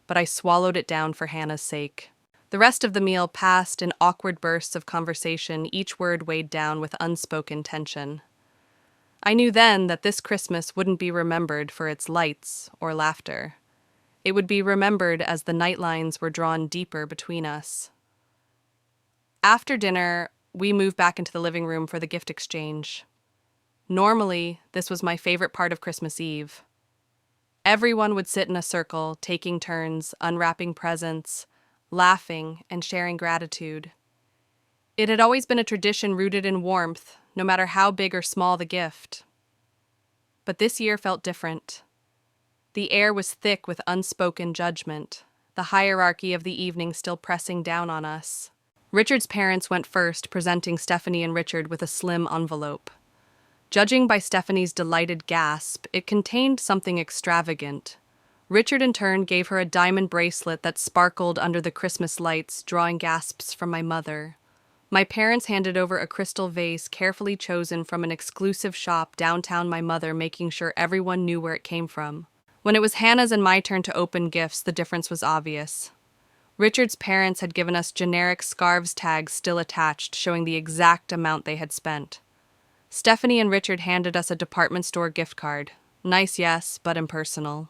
but I swallowed it down for Hannah's sake. The rest of the meal passed in awkward bursts of conversation, each word weighed down with unspoken tension. I knew then that this Christmas wouldn't be remembered for its lights or laughter. It would be remembered as the night lines were drawn deeper between us. After dinner, we moved back into the living room for the gift exchange. Normally, this was my favorite part of Christmas Eve. Everyone would sit in a circle, taking turns, unwrapping presents, laughing, and sharing gratitude. It had always been a tradition rooted in warmth, no matter how big or small the gift. But this year felt different. The air was thick with unspoken judgment, the hierarchy of the evening still pressing down on us. Richard's parents went first, presenting Stephanie and Richard with a slim envelope. Judging by Stephanie's delighted gasp, it contained something extravagant. Richard in turn gave her a diamond bracelet that sparkled under the Christmas lights, drawing gasps from my mother. My parents handed over a crystal vase carefully chosen from an exclusive shop downtown, my mother making sure everyone knew where it came from. When it was Hannah's and my turn to open gifts, the difference was obvious. Richard's parents had given us generic scarves tags still attached, showing the exact amount they had spent. Stephanie and Richard handed us a department store gift card. Nice, yes, but impersonal.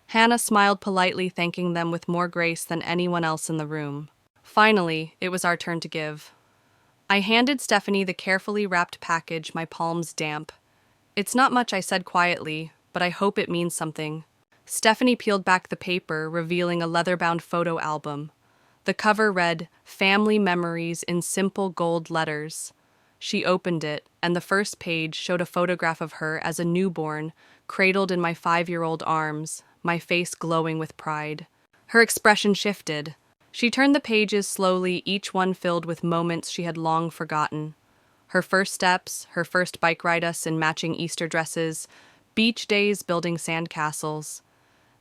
Hannah smiled politely, thanking them with more grace than anyone else in the room. Finally, it was our turn to give. I handed Stephanie the carefully wrapped package, my palms damp. "It's not much," I said quietly, "but I hope it means something." Stephanie peeled back the paper, revealing a leather-bound photo album. The cover read, "Family Memories" in simple gold letters. She opened it, and the first page showed a photograph of her as a newborn, cradled in my 5-year-old arms, my face glowing with pride. Her expression shifted. She turned the pages slowly, each one filled with moments she had long forgotten. Her first steps, her first bike ride us in matching Easter dresses, beach days building sandcastles.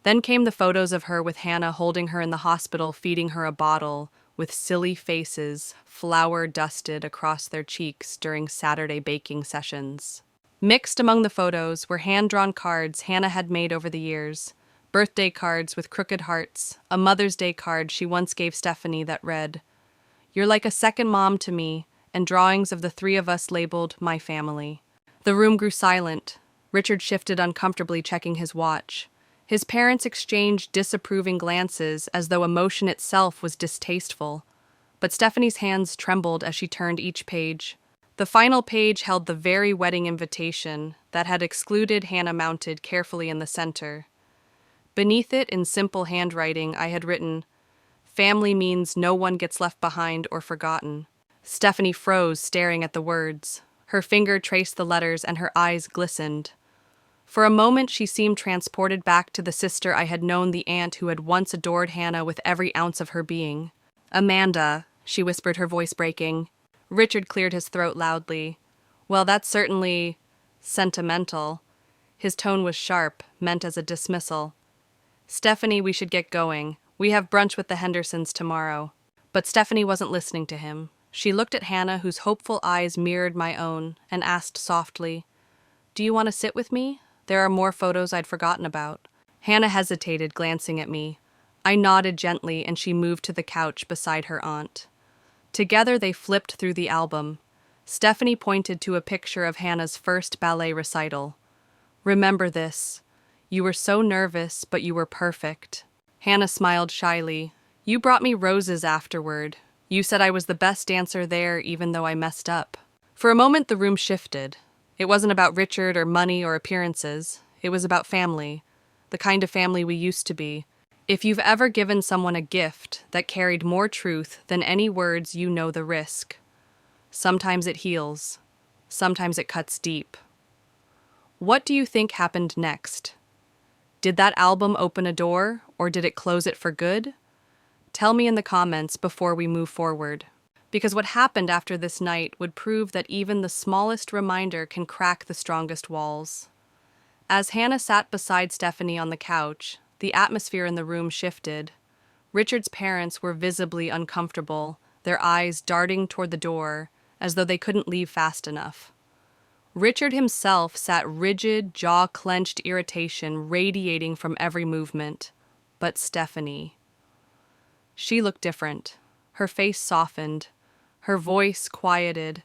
Then came the photos of her with Hannah holding her in the hospital, feeding her a bottle, with silly faces, flour dusted across their cheeks during Saturday baking sessions. Mixed among the photos were hand-drawn cards Hannah had made over the years, birthday cards with crooked hearts, a Mother's Day card she once gave Stephanie that read, "You're like a second mom to me," and drawings of the three of us labeled "My Family." The room grew silent. Richard shifted uncomfortably, checking his watch. His parents exchanged disapproving glances as though emotion itself was distasteful. But Stephanie's hands trembled as she turned each page. The final page held the very wedding invitation that had excluded Hannah mounted carefully in the center. Beneath it, in simple handwriting, I had written, "Family means no one gets left behind or forgotten." Stephanie froze, staring at the words. Her finger traced the letters and her eyes glistened. For a moment, she seemed transported back to the sister I had known, the aunt who had once adored Hannah with every ounce of her being. "Amanda," she whispered, her voice breaking. Richard cleared his throat loudly. "Well, that's certainly sentimental." His tone was sharp, meant as a dismissal. "Stephanie, we should get going. We have brunch with the Hendersons tomorrow." But Stephanie wasn't listening to him. She looked at Hannah, whose hopeful eyes mirrored my own, and asked softly, "Do you want to sit with me? There are more photos I'd forgotten about." Hannah hesitated, glancing at me. I nodded gently, and she moved to the couch beside her aunt. Together they flipped through the album. Stephanie pointed to a picture of Hannah's first ballet recital. "Remember this. You were so nervous, but you were perfect." Hannah smiled shyly. "You brought me roses afterward. You said I was the best dancer there, even though I messed up." For a moment the room shifted. It wasn't about Richard or money or appearances. It was about family, the kind of family we used to be. If you've ever given someone a gift that carried more truth than any words, you know the risk. Sometimes it heals. Sometimes it cuts deep. What do you think happened next? Did that album open a door, or did it close it for good? Tell me in the comments before we move forward. Because what happened after this night would prove that even the smallest reminder can crack the strongest walls. As Hannah sat beside Stephanie on the couch, the atmosphere in the room shifted. Richard's parents were visibly uncomfortable, their eyes darting toward the door, as though they couldn't leave fast enough. Richard himself sat rigid, jaw-clenched, irritation radiating from every movement. But Stephanie. She looked different. Her face softened. Her voice quieted,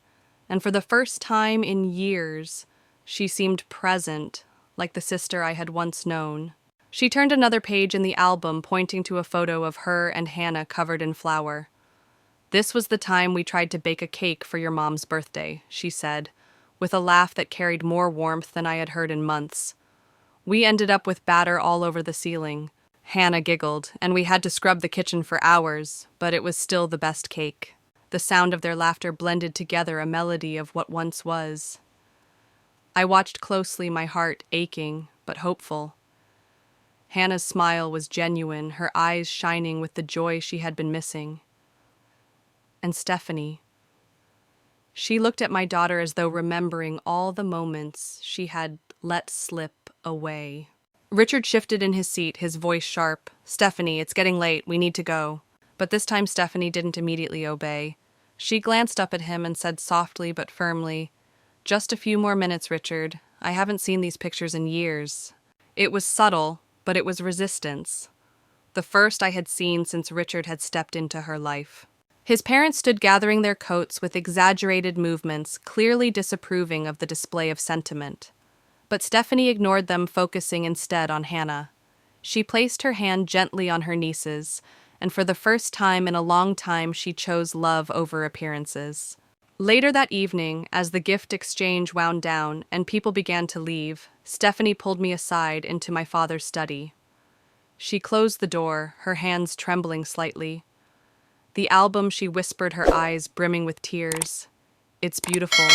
and for the first time in years, she seemed present, like the sister I had once known. She turned another page in the album, pointing to a photo of her and Hannah covered in flour. "This was the time we tried to bake a cake for your mom's birthday," she said, with a laugh that carried more warmth than I had heard in months. "We ended up with batter all over the ceiling." Hannah giggled, and we had to scrub the kitchen for hours, but it was still the best cake. The sound of their laughter blended together a melody of what once was. I watched closely, my heart aching, but hopeful. Hannah's smile was genuine, her eyes shining with the joy she had been missing. And Stephanie. She looked at my daughter as though remembering all the moments she had let slip away. Richard shifted in his seat, his voice sharp. "Stephanie, it's getting late. We need to go." But this time Stephanie didn't immediately obey. She glanced up at him and said softly but firmly, "Just a few more minutes, Richard. I haven't seen these pictures in years." It was subtle, but it was resistance. The first I had seen since Richard had stepped into her life. His parents stood gathering their coats with exaggerated movements, clearly disapproving of the display of sentiment. But Stephanie ignored them, focusing instead on Hannah. She placed her hand gently on her niece's, and for the first time in a long time she chose love over appearances. Later that evening, as the gift exchange wound down and people began to leave, Stephanie pulled me aside into my father's study. She closed the door, her hands trembling slightly. The album, she whispered, her eyes brimming with tears. "It's beautiful.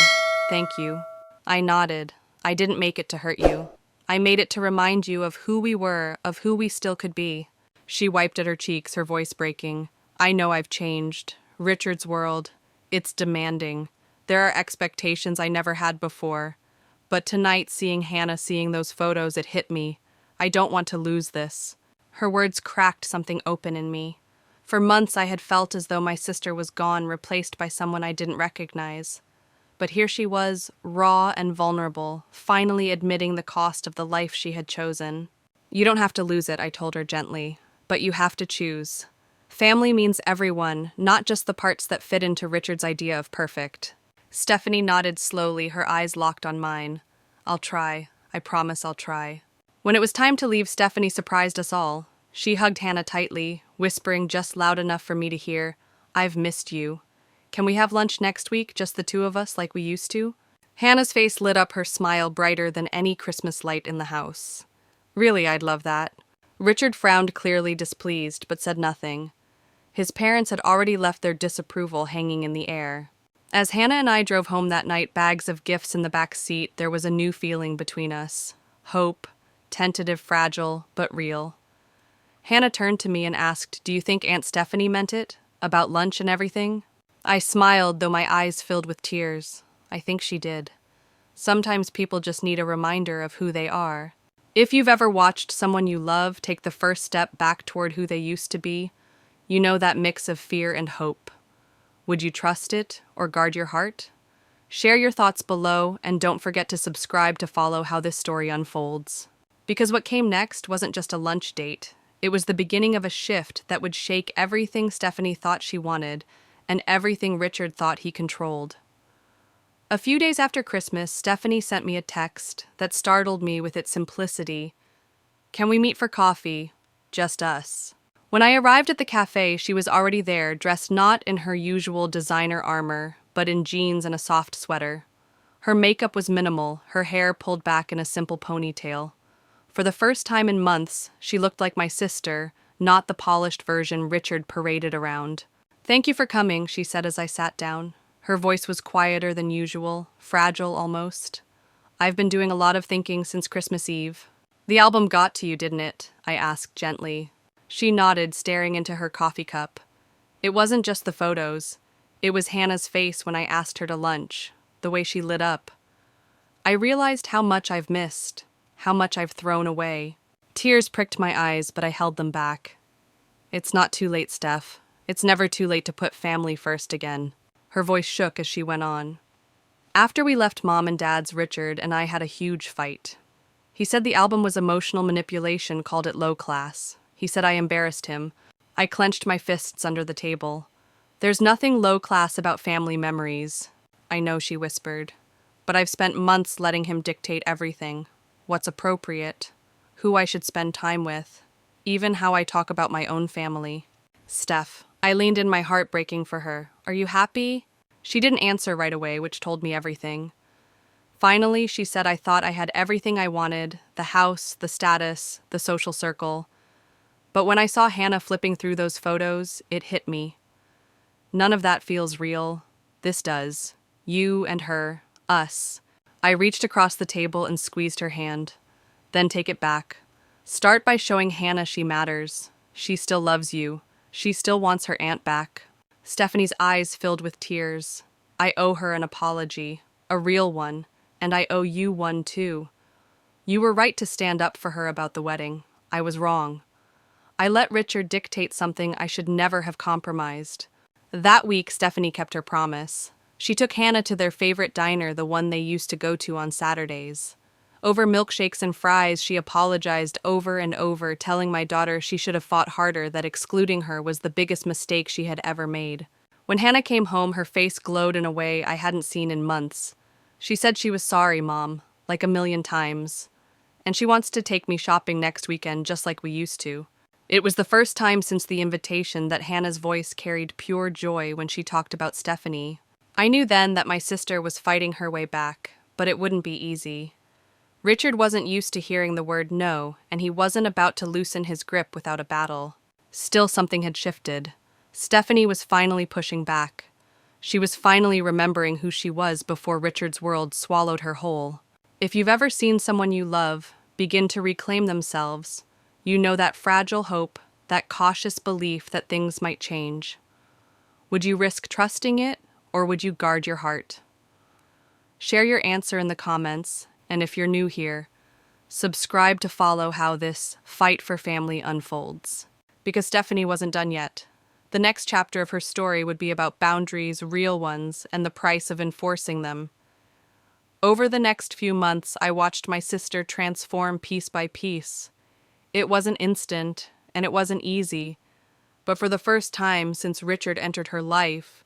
Thank you." I nodded. "I didn't make it to hurt you. I made it to remind you of who we were, of who we still could be." She wiped at her cheeks, her voice breaking. "I know I've changed. Richard's world, it's demanding. There are expectations I never had before. But tonight, seeing Hannah, seeing those photos, it hit me. I don't want to lose this." Her words cracked something open in me. For months I had felt as though my sister was gone, replaced by someone I didn't recognize. But here she was, raw and vulnerable, finally admitting the cost of the life she had chosen. "You don't have to lose it," I told her gently, "but you have to choose. Family means everyone, not just the parts that fit into Richard's idea of perfect." Stephanie nodded slowly, her eyes locked on mine. "I'll try. I promise I'll try." When it was time to leave, Stephanie surprised us all. She hugged Hannah tightly, whispering just loud enough for me to hear, "I've missed you. Can we have lunch next week, just the two of us, like we used to?" Hannah's face lit up, her smile brighter than any Christmas light in the house. "Really, I'd love that." Richard frowned, clearly displeased, but said nothing. His parents had already left their disapproval hanging in the air. As Hannah and I drove home that night, bags of gifts in the back seat, there was a new feeling between us. Hope, tentative, fragile, but real. Hannah turned to me and asked, "Do you think Aunt Stephanie meant it? About lunch and everything?" I smiled, though my eyes filled with tears. I think she did. Sometimes people just need a reminder of who they are. If you've ever watched someone you love take the first step back toward who they used to be, you know that mix of fear and hope. Would you trust it or guard your heart? Share your thoughts below, and don't forget to subscribe to follow how this story unfolds. Because what came next wasn't just a lunch date. It was the beginning of a shift that would shake everything Stephanie thought she wanted and everything Richard thought he controlled. A few days after Christmas, Stephanie sent me a text that startled me with its simplicity. "Can we meet for coffee? Just us." When I arrived at the cafe, she was already there, dressed not in her usual designer armor, but in jeans and a soft sweater. Her makeup was minimal, her hair pulled back in a simple ponytail. For the first time in months, she looked like my sister, not the polished version Richard paraded around. "Thank you for coming," she said as I sat down. Her voice was quieter than usual, fragile almost. "I've been doing a lot of thinking since Christmas Eve." "The album got to you, didn't it?" I asked gently. She nodded, staring into her coffee cup. "It wasn't just the photos. It was Hannah's face when I asked her to lunch, the way she lit up. I realized how much I've missed, how much I've thrown away." Tears pricked my eyes, but I held them back. "It's not too late, Steph. It's never too late to put family first again." Her voice shook as she went on. "After we left Mom and Dad's, Richard and I had a huge fight. He said the album was emotional manipulation, called it low class. He said I embarrassed him. I clenched my fists under the table. There's nothing low class about family memories." "I know," she whispered. "But I've spent months letting him dictate everything. What's appropriate, who I should spend time with, even how I talk about my own family." "Steph," I leaned in, my heart breaking for her. "Are you happy?" She didn't answer right away, which told me everything. Finally, she said I thought I had everything I wanted, the house, the status, the social circle. But when I saw Hannah flipping through those photos, it hit me. None of that feels real. This does. You and her, us. I reached across the table and squeezed her hand. "Then take it back. Start by showing Hannah she matters. She still loves you. She still wants her aunt back." Stephanie's eyes filled with tears. "I owe her an apology, a real one, and I owe you one too. You were right to stand up for her about the wedding. I was wrong. I let Richard dictate something I should never have compromised." That week, Stephanie kept her promise. She took Hannah to their favorite diner, the one they used to go to on Saturdays. Over milkshakes and fries, she apologized over and over, telling my daughter she should have fought harder, that excluding her was the biggest mistake she had ever made. When Hannah came home, her face glowed in a way I hadn't seen in months. She said she was sorry, Mom, like a million times. And she wants to take me shopping next weekend, just like we used to. It was the first time since the invitation that Hannah's voice carried pure joy when she talked about Stephanie. I knew then that my sister was fighting her way back, but it wouldn't be easy. Richard wasn't used to hearing the word no, and he wasn't about to loosen his grip without a battle. Still, something had shifted. Stephanie was finally pushing back. She was finally remembering who she was before Richard's world swallowed her whole. If you've ever seen someone you love begin to reclaim themselves, you know that fragile hope, that cautious belief that things might change. Would you risk trusting it, or would you guard your heart? Share your answer in the comments, and if you're new here, subscribe to follow how this fight for family unfolds. Because Stephanie wasn't done yet. The next chapter of her story would be about boundaries, real ones, and the price of enforcing them. Over the next few months, I watched my sister transform piece by piece. It wasn't instant, and it wasn't easy, but for the first time since Richard entered her life,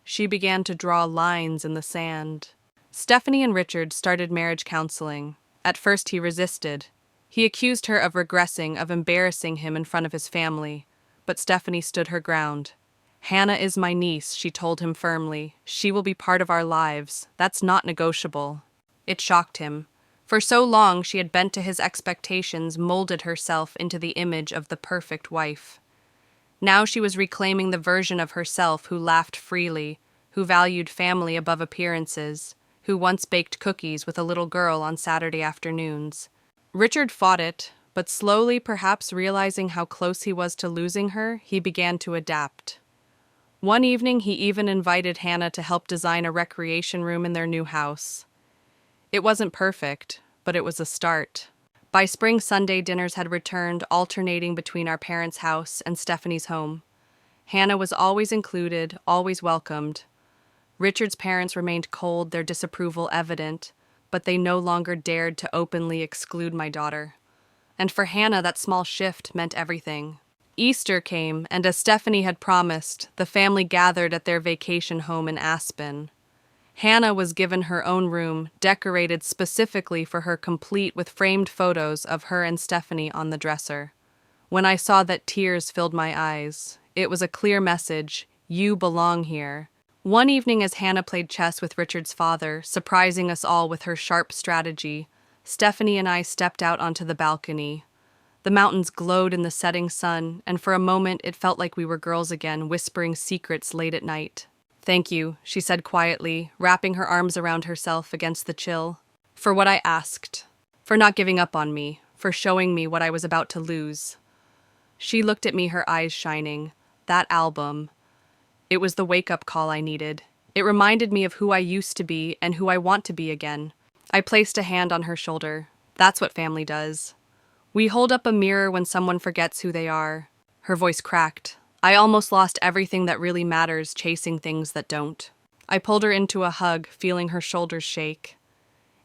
she began to draw lines in the sand. Stephanie and Richard started marriage counseling. At first he resisted. He accused her of regressing, of embarrassing him in front of his family, but Stephanie stood her ground. "Hannah is my niece," she told him firmly. "She will be part of our lives. That's not negotiable." It shocked him. For so long she had bent to his expectations, molded herself into the image of the perfect wife. Now she was reclaiming the version of herself who laughed freely, who valued family above appearances, who once baked cookies with a little girl on Saturday afternoons. Richard fought it, but slowly, perhaps realizing how close he was to losing her, he began to adapt. One evening he even invited Hannah to help design a recreation room in their new house. It wasn't perfect, but it was a start. By spring, Sunday dinners had returned, alternating between our parents' house and Stephanie's home. Hannah was always included, always welcomed. Richard's parents remained cold, their disapproval evident, but they no longer dared to openly exclude my daughter. And for Hannah, that small shift meant everything. Easter came, and as Stephanie had promised, the family gathered at their vacation home in Aspen. Hannah was given her own room, decorated specifically for her, complete with framed photos of her and Stephanie on the dresser. When I saw that, tears filled my eyes. It was a clear message: you belong here. One evening as Hannah played chess with Richard's father, surprising us all with her sharp strategy, Stephanie and I stepped out onto the balcony. The mountains glowed in the setting sun, and for a moment it felt like we were girls again, whispering secrets late at night. "Thank you," she said quietly, wrapping her arms around herself against the chill. "For what I asked. For not giving up on me. For showing me what I was about to lose." She looked at me, her eyes shining. That album. It was the wake-up call I needed. It reminded me of who I used to be and who I want to be again. I placed a hand on her shoulder. That's what family does. We hold up a mirror when someone forgets who they are. Her voice cracked. I almost lost everything that really matters, chasing things that don't. I pulled her into a hug, feeling her shoulders shake.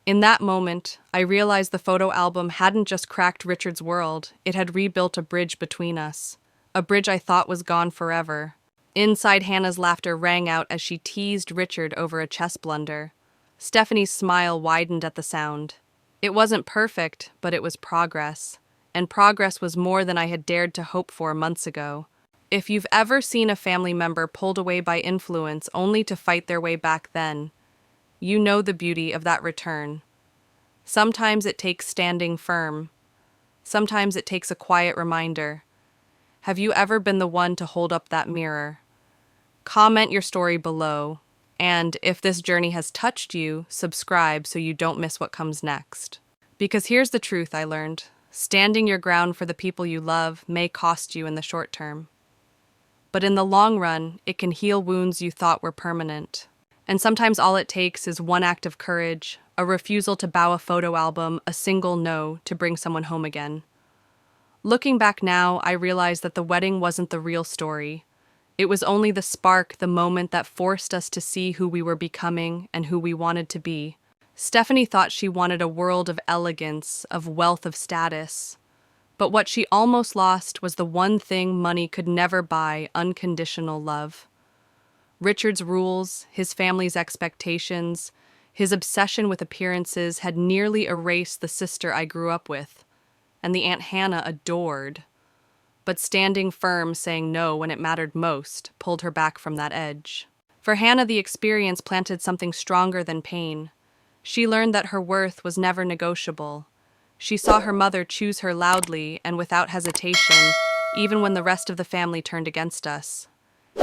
In that moment, I realized the photo album hadn't just cracked Richard's world, it had rebuilt a bridge between us. A bridge I thought was gone forever. Inside, Hannah's laughter rang out as she teased Richard over a chess blunder. Stephanie's smile widened at the sound. It wasn't perfect, but it was progress. And progress was more than I had dared to hope for months ago. If you've ever seen a family member pulled away by influence only to fight their way back then, you know the beauty of that return. Sometimes it takes standing firm. Sometimes it takes a quiet reminder. Have you ever been the one to hold up that mirror? Comment your story below, and if this journey has touched you, subscribe so you don't miss what comes next. Because here's the truth I learned: standing your ground for the people you love may cost you in the short term. But in the long run, it can heal wounds you thought were permanent. And sometimes all it takes is one act of courage, a refusal to bow a photo album, a single no to bring someone home again. Looking back now, I realize that the wedding wasn't the real story. It was only the spark, the moment that forced us to see who we were becoming and who we wanted to be. Stephanie thought she wanted a world of elegance, of wealth, of status. But what she almost lost was the one thing money could never buy: unconditional love. Richard's rules, his family's expectations, his obsession with appearances had nearly erased the sister I grew up with, and the Aunt Hannah adored. But standing firm, saying no when it mattered most, pulled her back from that edge. For Hannah, the experience planted something stronger than pain. She learned that her worth was never negotiable. She saw her mother choose her loudly and without hesitation, even when the rest of the family turned against us.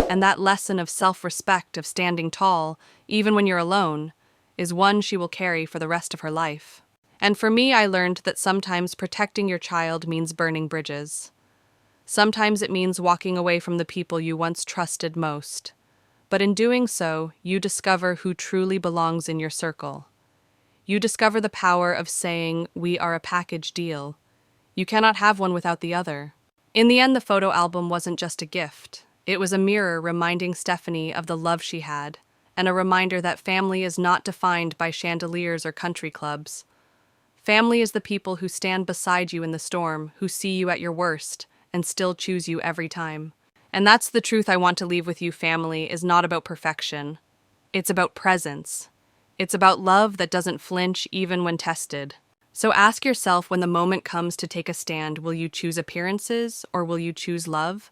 And that lesson of self-respect, of standing tall, even when you're alone, is one she will carry for the rest of her life. And for me, I learned that sometimes protecting your child means burning bridges. Sometimes it means walking away from the people you once trusted most. But in doing so, you discover who truly belongs in your circle. You discover the power of saying, "We are a package deal." You cannot have one without the other. In the end, the photo album wasn't just a gift. It was a mirror reminding Stephanie of the love she had, and a reminder that family is not defined by chandeliers or country clubs. Family is the people who stand beside you in the storm, who see you at your worst, and still choose you every time. And that's the truth I want to leave with you, family, is not about perfection. It's about presence. It's about love that doesn't flinch even when tested. So ask yourself, when the moment comes to take a stand, will you choose appearances or will you choose love?